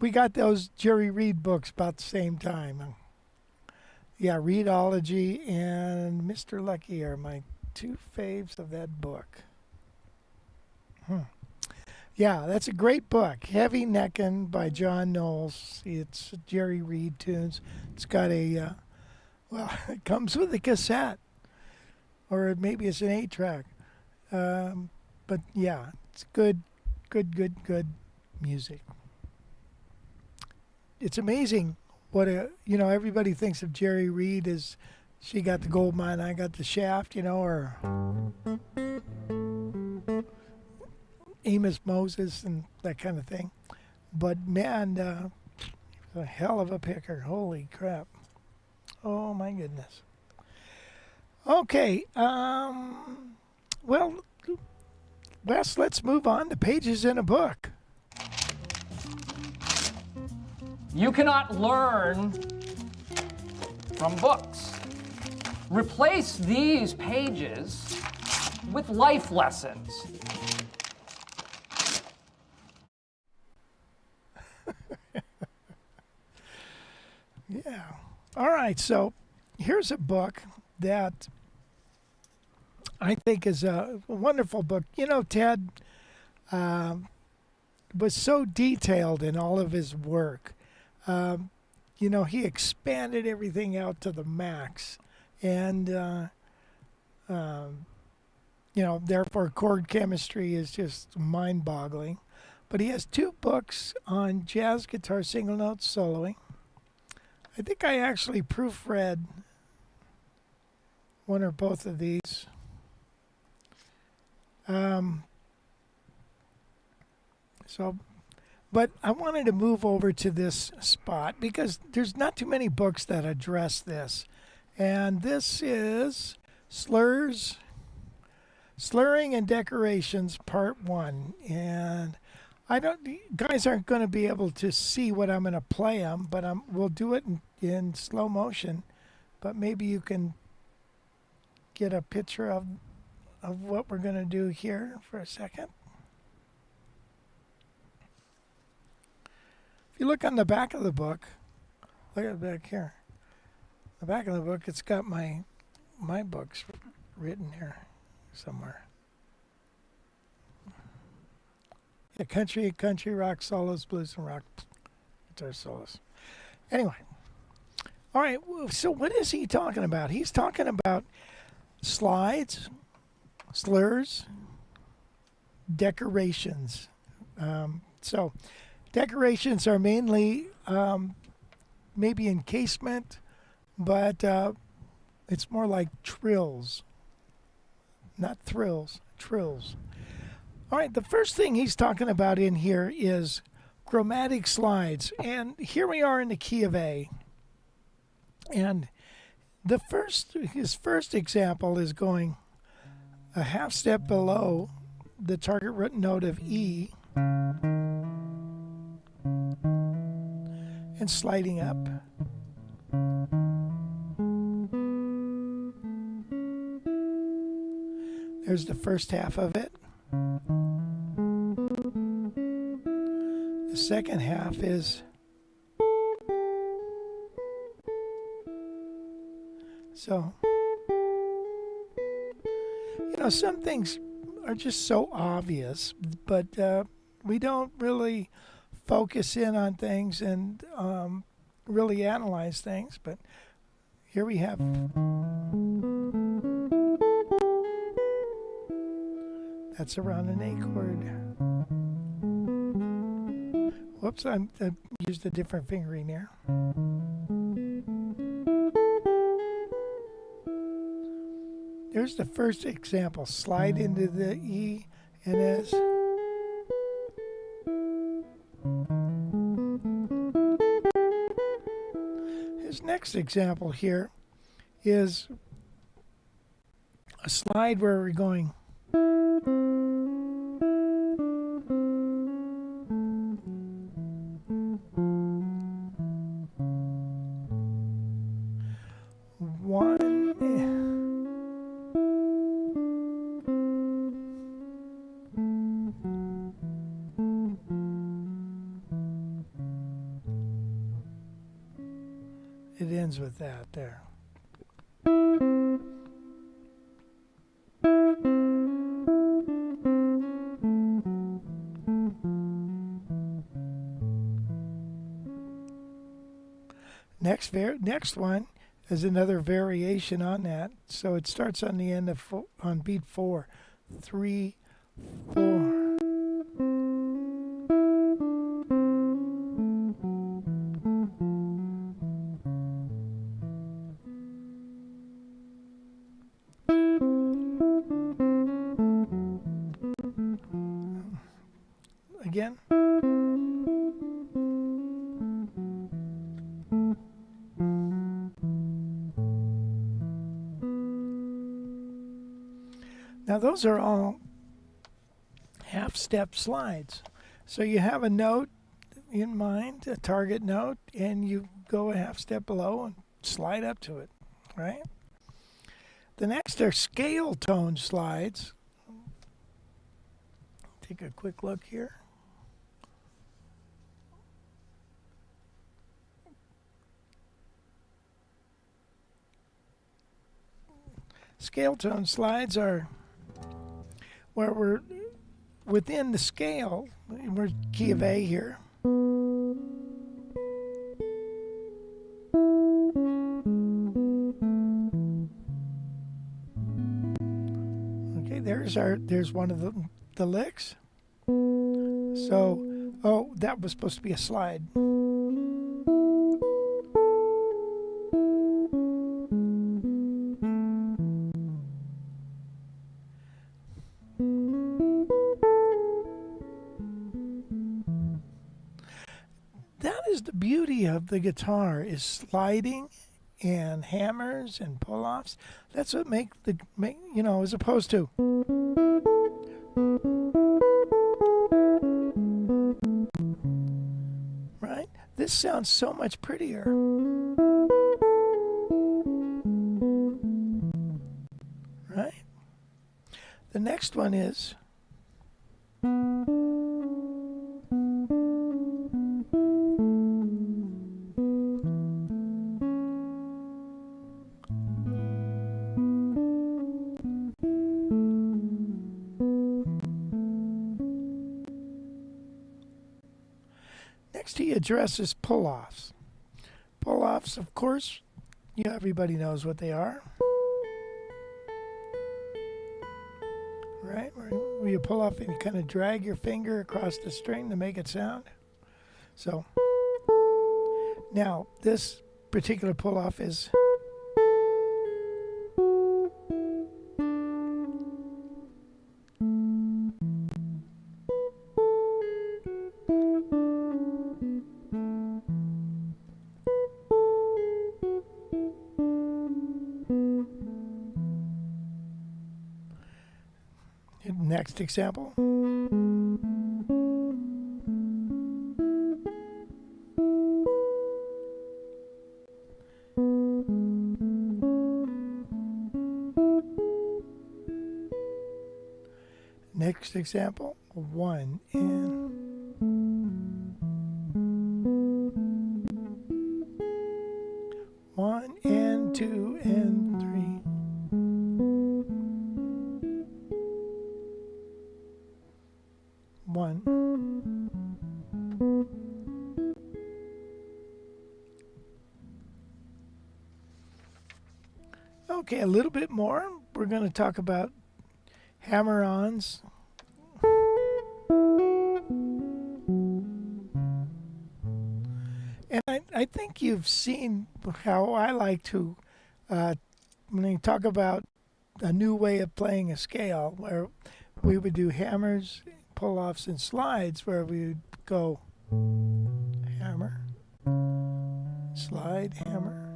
we got those Jerry Reed books about the same time. Yeah, Reedology and Mr. Lucky are my two faves of that book. Yeah, that's a great book. Heavy Neckin' by John Knowles. It's Jerry Reed tunes. It's got it comes with a cassette. Or maybe it's an 8-track. But yeah, it's good music. It's amazing what everybody thinks of Jerry Reed as she got the gold mine, I got the shaft, or Amos Moses and that kind of thing. But man, a hell of a picker. Holy crap. Oh my goodness. Okay, well, Wes, let's move on to pages in a book. You cannot learn from books. Replace these pages with life lessons. Yeah. All right. So here's a book that I think is a wonderful book. You know, Ted was so detailed in all of his work. You know, he expanded everything out to the max. And, you know, therefore chord chemistry is just mind-boggling. But he has 2 books on jazz guitar single note soloing. I think I actually proofread one or both of these. But I wanted to move over to this spot because there's not too many books that address this. And this is Slurring and Decorations, Part 1. And guys aren't going to be able to see what I'm going to play them, but we'll do it in slow motion. But maybe you can get a picture of what we're going to do here for a second. If you look on the back of the book, look at the back here. The back of the book, it's got my books written here somewhere. Yeah, country rock solos, blues and rock guitar solos. Anyway, all right. So what is he talking about? He's talking about slides, slurs, decorations. So decorations are mainly maybe encasement, but it's more like trills, not thrills, trills. All right, the first thing he's talking about in here is chromatic slides. And here we are in the key of A. And his first example is going a half step below the target root note of E and sliding up. There's the first half of it. The second half is so, you know, some things are just so obvious, but we don't really focus in on things and really analyze things. But here we have that's around an A chord. Whoops, I used a different fingering there. There's the first example. Slide into the E and S. His next example here is a slide where we're going it ends with that there. Next one is another variation on that. So it starts on the end of on beat 4, 3, 4. Again. Now those are all half-step slides. So you have a note in mind, a target note, and you go a half step below and slide up to it, right? The next are scale tone slides, take a quick look here. Scale tone slides are where we're within the scale. We're key of A here. Okay, there's one of the licks. So, oh, that was supposed to be a slide. That is the beauty of the guitar, is sliding and hammers and pull-offs. That's what make as opposed to right? This sounds so much prettier. Right? The next one is next he addresses pull-offs. Pull-offs, of course, everybody knows what they are. Right? Where you pull off and you kind of drag your finger across the string to make it sound. So, now this particular pull-off is next example. Next example, 1 and 1 and 2 and 3. One. Okay, a little bit more. We're going to talk about hammer-ons. And I think you've seen how I like to, when you talk about a new way of playing a scale, where we would do hammers, pull-offs, and slides, where we would go hammer, slide, hammer,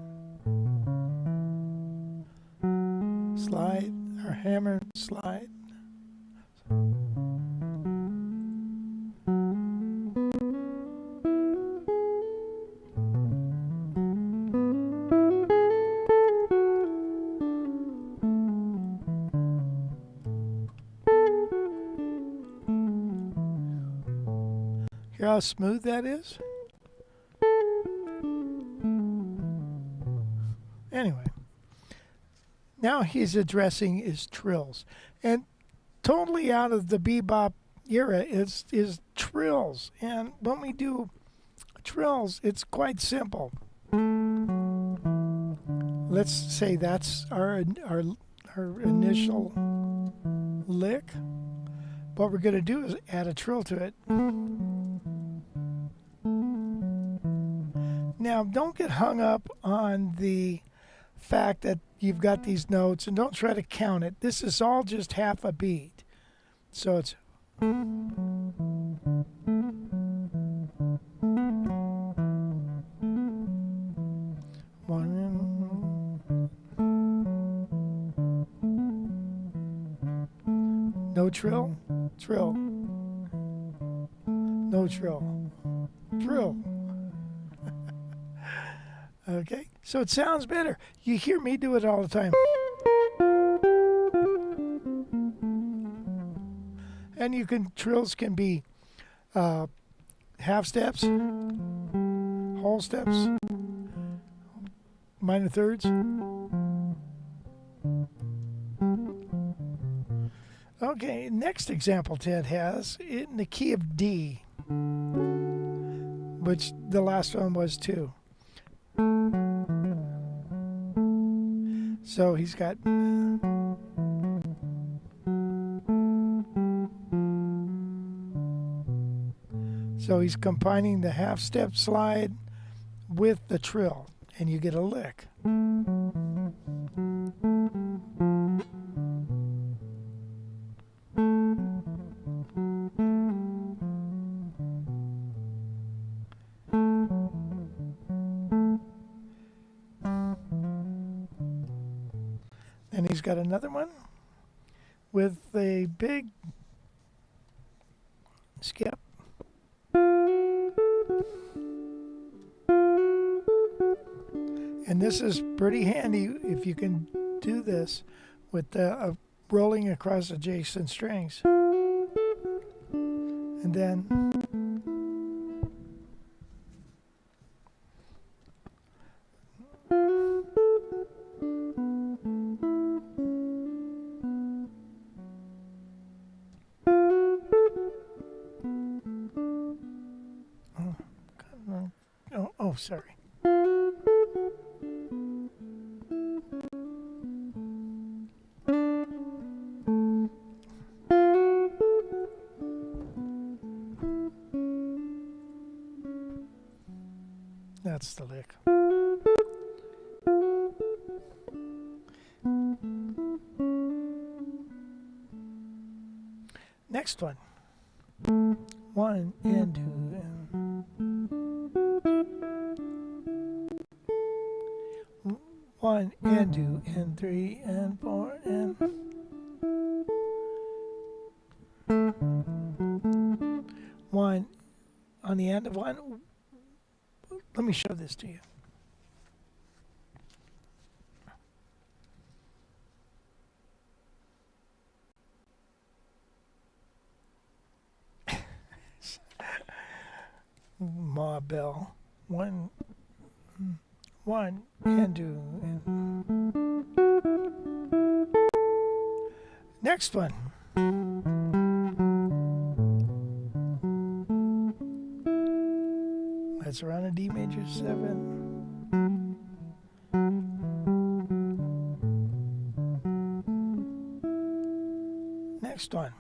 slide, or hammer, slide. Hear how smooth that is? Anyway, now he's addressing his trills. And totally out of the bebop era is trills. And when we do trills, it's quite simple. Let's say that's our initial lick. What we're going to do is add a trill to it. Now, don't get hung up on the fact that you've got these notes, and don't try to count it. This is all just half a beat. So it's no trill, trill, no trill, trill. Okay, so it sounds better. You hear me do it all the time. And trills can be half steps, whole steps, minor thirds. Okay, next example Ted has in the key of D, which the last one was too. So he's got he's combining the half step slide with the trill, and you get a lick. And he's got another one with a big skip. And this is pretty handy if you can do this with the rolling across adjacent strings. And then sorry. That's the lick. Next one. 1 and 2 and 1 and 2 and 3 and 4 and 1 on the end of 1. Let me show this to you. Ma bell. 1 and 2 and next one. That's around a D major 7. Next one.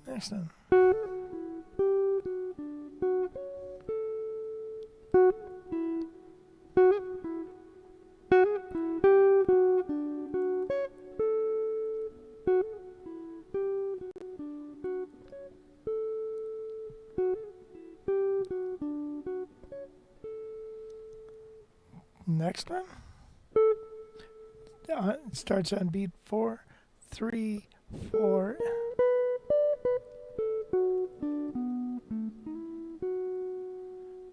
Next one. Next one. It starts on beat 4, 3, 4.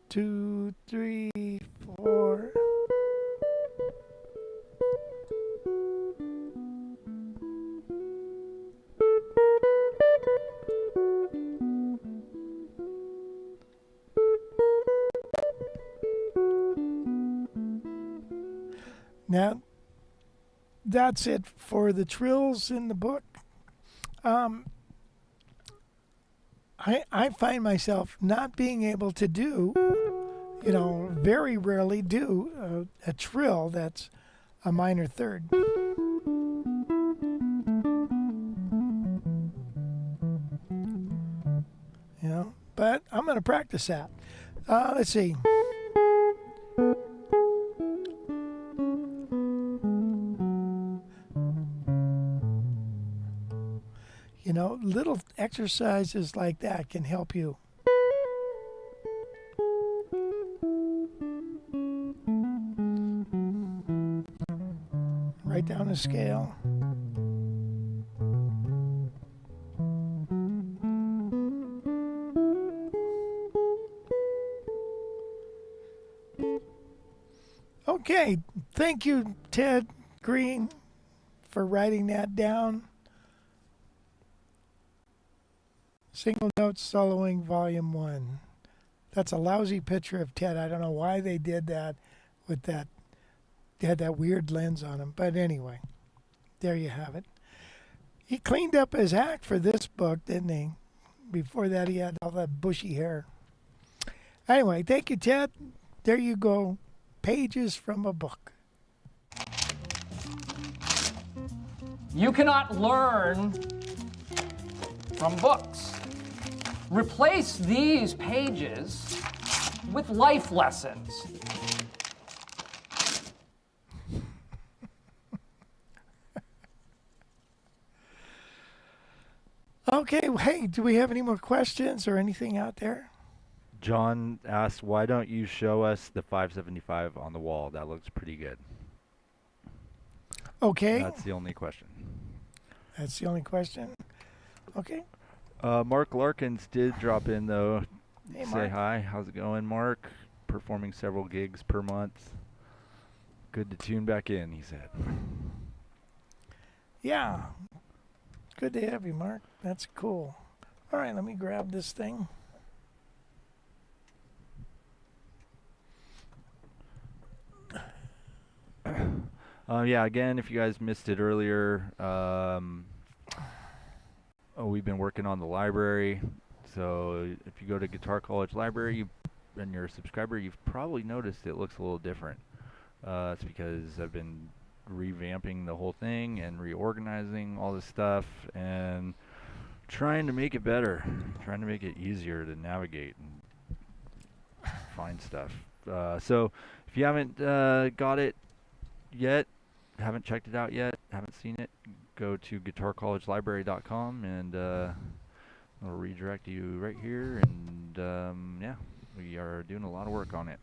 Two, 3, 4. Now, that's it for the trills in the book. I find myself not being able to do, very rarely do a trill that's a minor third. But I'm going to practice that. Let's see. Little exercises like that can help you. Write down a scale. Okay, thank you, Ted Green, for writing that down. Single Notes Soloing Volume 1. That's a lousy picture of Ted. I don't know why they did that with that. They had that weird lens on him. But anyway, there you have it. He cleaned up his act for this book, didn't he? Before that, he had all that bushy hair. Anyway, thank you, Ted. There you go. Pages from a book. You cannot learn from books. Replace these pages with life lessons. Okay, hey, do we have any more questions or anything out there? John asked, why don't you show us the 575 on the wall? That looks pretty good. Okay. That's the only question. That's the only question. Okay. Mark Larkins did drop in, though. Hey, Say Mark. hi. How's it going, Mark? Performing several gigs per month. Good to tune back in, he said. Yeah. Good to have you, Mark. That's cool. All right, let me grab this thing. Yeah, again, if you guys missed it earlier, we've been working on the library. So if you go to Guitar College Library and you're a subscriber, you've probably noticed it looks a little different. It's because I've been revamping the whole thing and reorganizing all this stuff and trying to make it better, trying to make it easier to navigate and find stuff. So if you haven't got it yet, haven't checked it out yet, haven't seen it, go to guitarcollegelibrary.com and it'll redirect you right here. And yeah, we are doing a lot of work on it.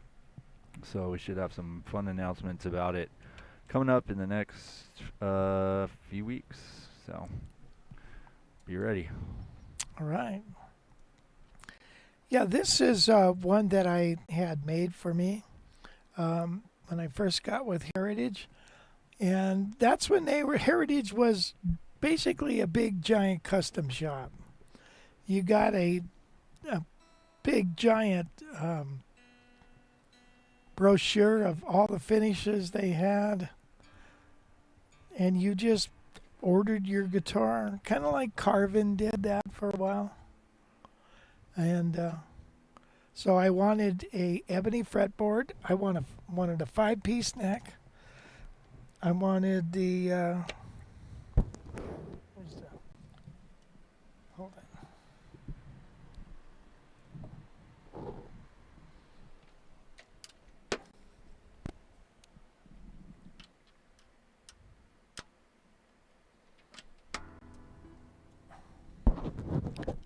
So we should have some fun announcements about it coming up in the next few weeks. So be ready. All right. Yeah, this is one that I had made for me when I first got with Heritage. And that's when Heritage was basically a big, giant custom shop. You got a big, giant brochure of all the finishes they had. And you just ordered your guitar, kind of like Carvin did that for a while. And so I wanted a ebony fretboard. I wanted a 5-piece neck. I wanted the where's the, hold on.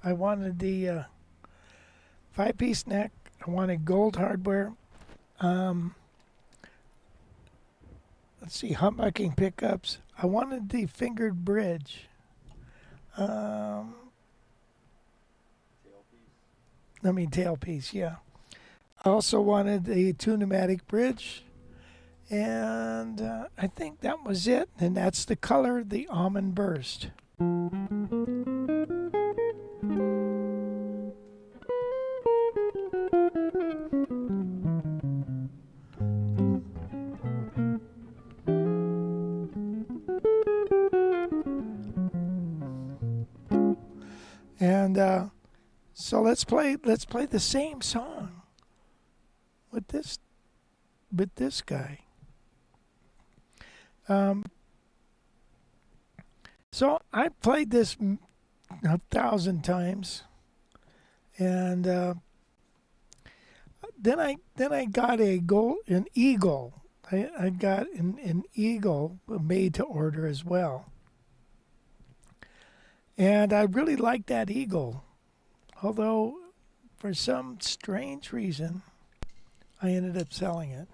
I wanted the 5-piece neck. I wanted gold hardware. Let's see, humbucking pickups. I wanted the fingered bridge. Tailpiece, yeah. I also wanted the 2-pneumatic bridge. And I think that was it. And that's the color, the almond burst. And so let's play the same song with this guy. So I played this 1,000 times, and then I got an eagle. I got an eagle made to order as well. And I really liked that eagle, although for some strange reason, I ended up selling it.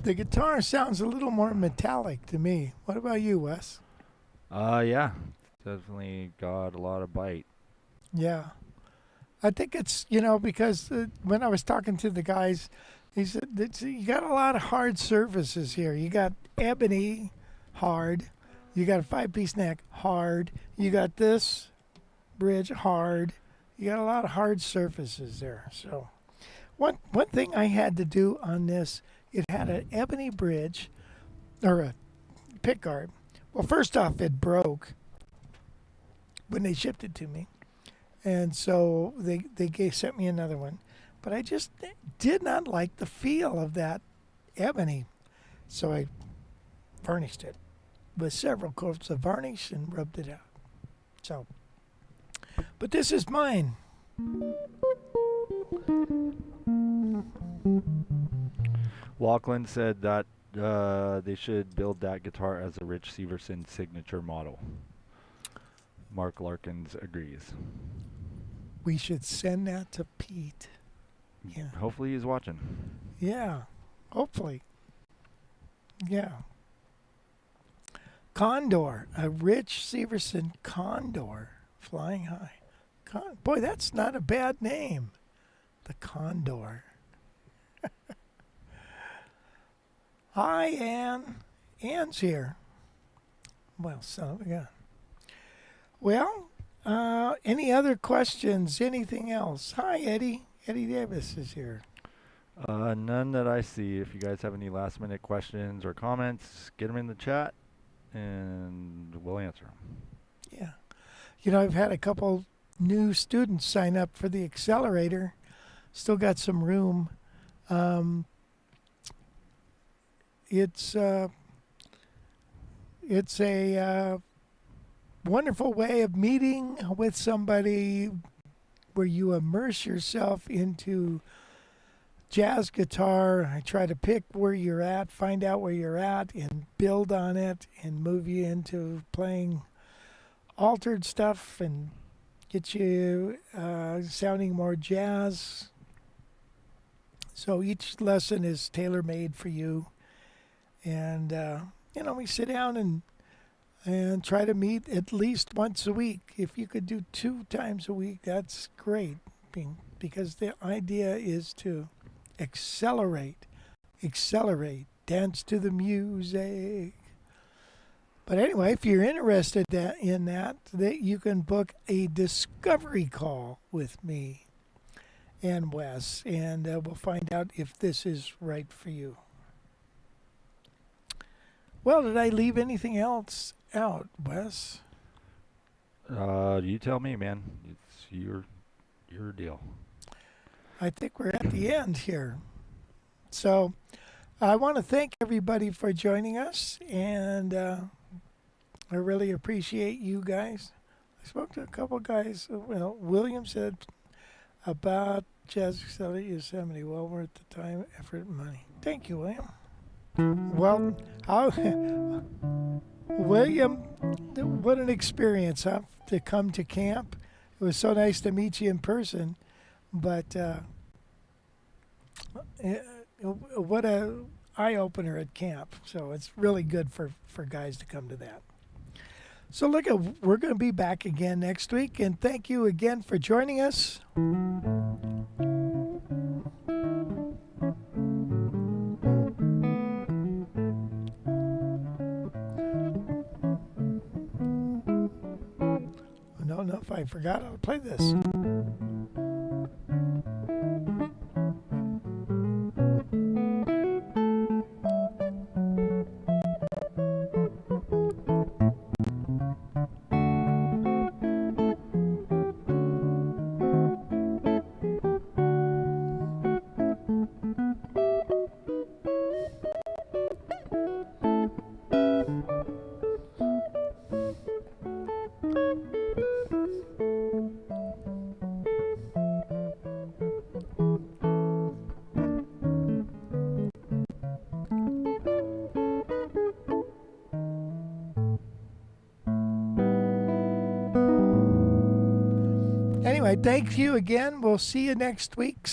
The guitar sounds a little more metallic to me. What about you, Wes? Yeah, definitely got a lot of bite. Yeah. I think it's, because when I was talking to the guys, he said, you got a lot of hard surfaces here. You got ebony, hard. You got a 5-piece neck, hard. You got this bridge, hard. You got a lot of hard surfaces there. So one thing I had to do on this, it had an ebony bridge, or a pick guard. Well, first off, it broke when they shipped it to me. And so they sent me another one. But I just did not like the feel of that ebony. So I varnished it with several coats of varnish and rubbed it out. So, but this is mine. Lachlan said that they should build that guitar as a Rich Severson signature model. Mark Larkins agrees. We should send that to Pete. Yeah. Hopefully he's watching. Yeah. Hopefully. Yeah. Condor. A Rich Severson Condor. Flying high. Boy, that's not a bad name. The Condor. Hi, Ann. Ann's here. Well, son of a gun. Well, any other questions? Anything else? Hi, Eddie. Eddie Davis is here. None that I see. If you guys have any last minute questions or comments, get them in the chat and we'll answer them. Yeah. I've had a couple new students sign up for the accelerator. Still got some room. It's a wonderful way of meeting with somebody where you immerse yourself into jazz guitar. I try to pick where you're at, find out where you're at, and build on it and move you into playing altered stuff and get you sounding more jazz. So each lesson is tailor-made for you. And, we sit down and try to meet at least once a week. If you could do 2 times a week, that's great. Because the idea is to accelerate, dance to the music. But anyway, if you're interested in that, you can book a discovery call with me and Wes, and we'll find out if this is right for you. Well, did I leave anything else out, Wes? You tell me, man. It's your deal. I think we're at the end here. So I want to thank everybody for joining us, and I really appreciate you guys. I spoke to a couple guys. Well, William said about Jazz Accelerator Yosemite, well worth the time, effort, and money. Thank you, William. Well, William, what an experience, huh? To come to camp. It was so nice to meet you in person, but what a eye-opener at camp. So it's really good for guys to come to that. So look, we're going to be back again next week, and thank you again for joining us. No, if I forgot how to play this. Anyway, thank you again. We'll see you next week.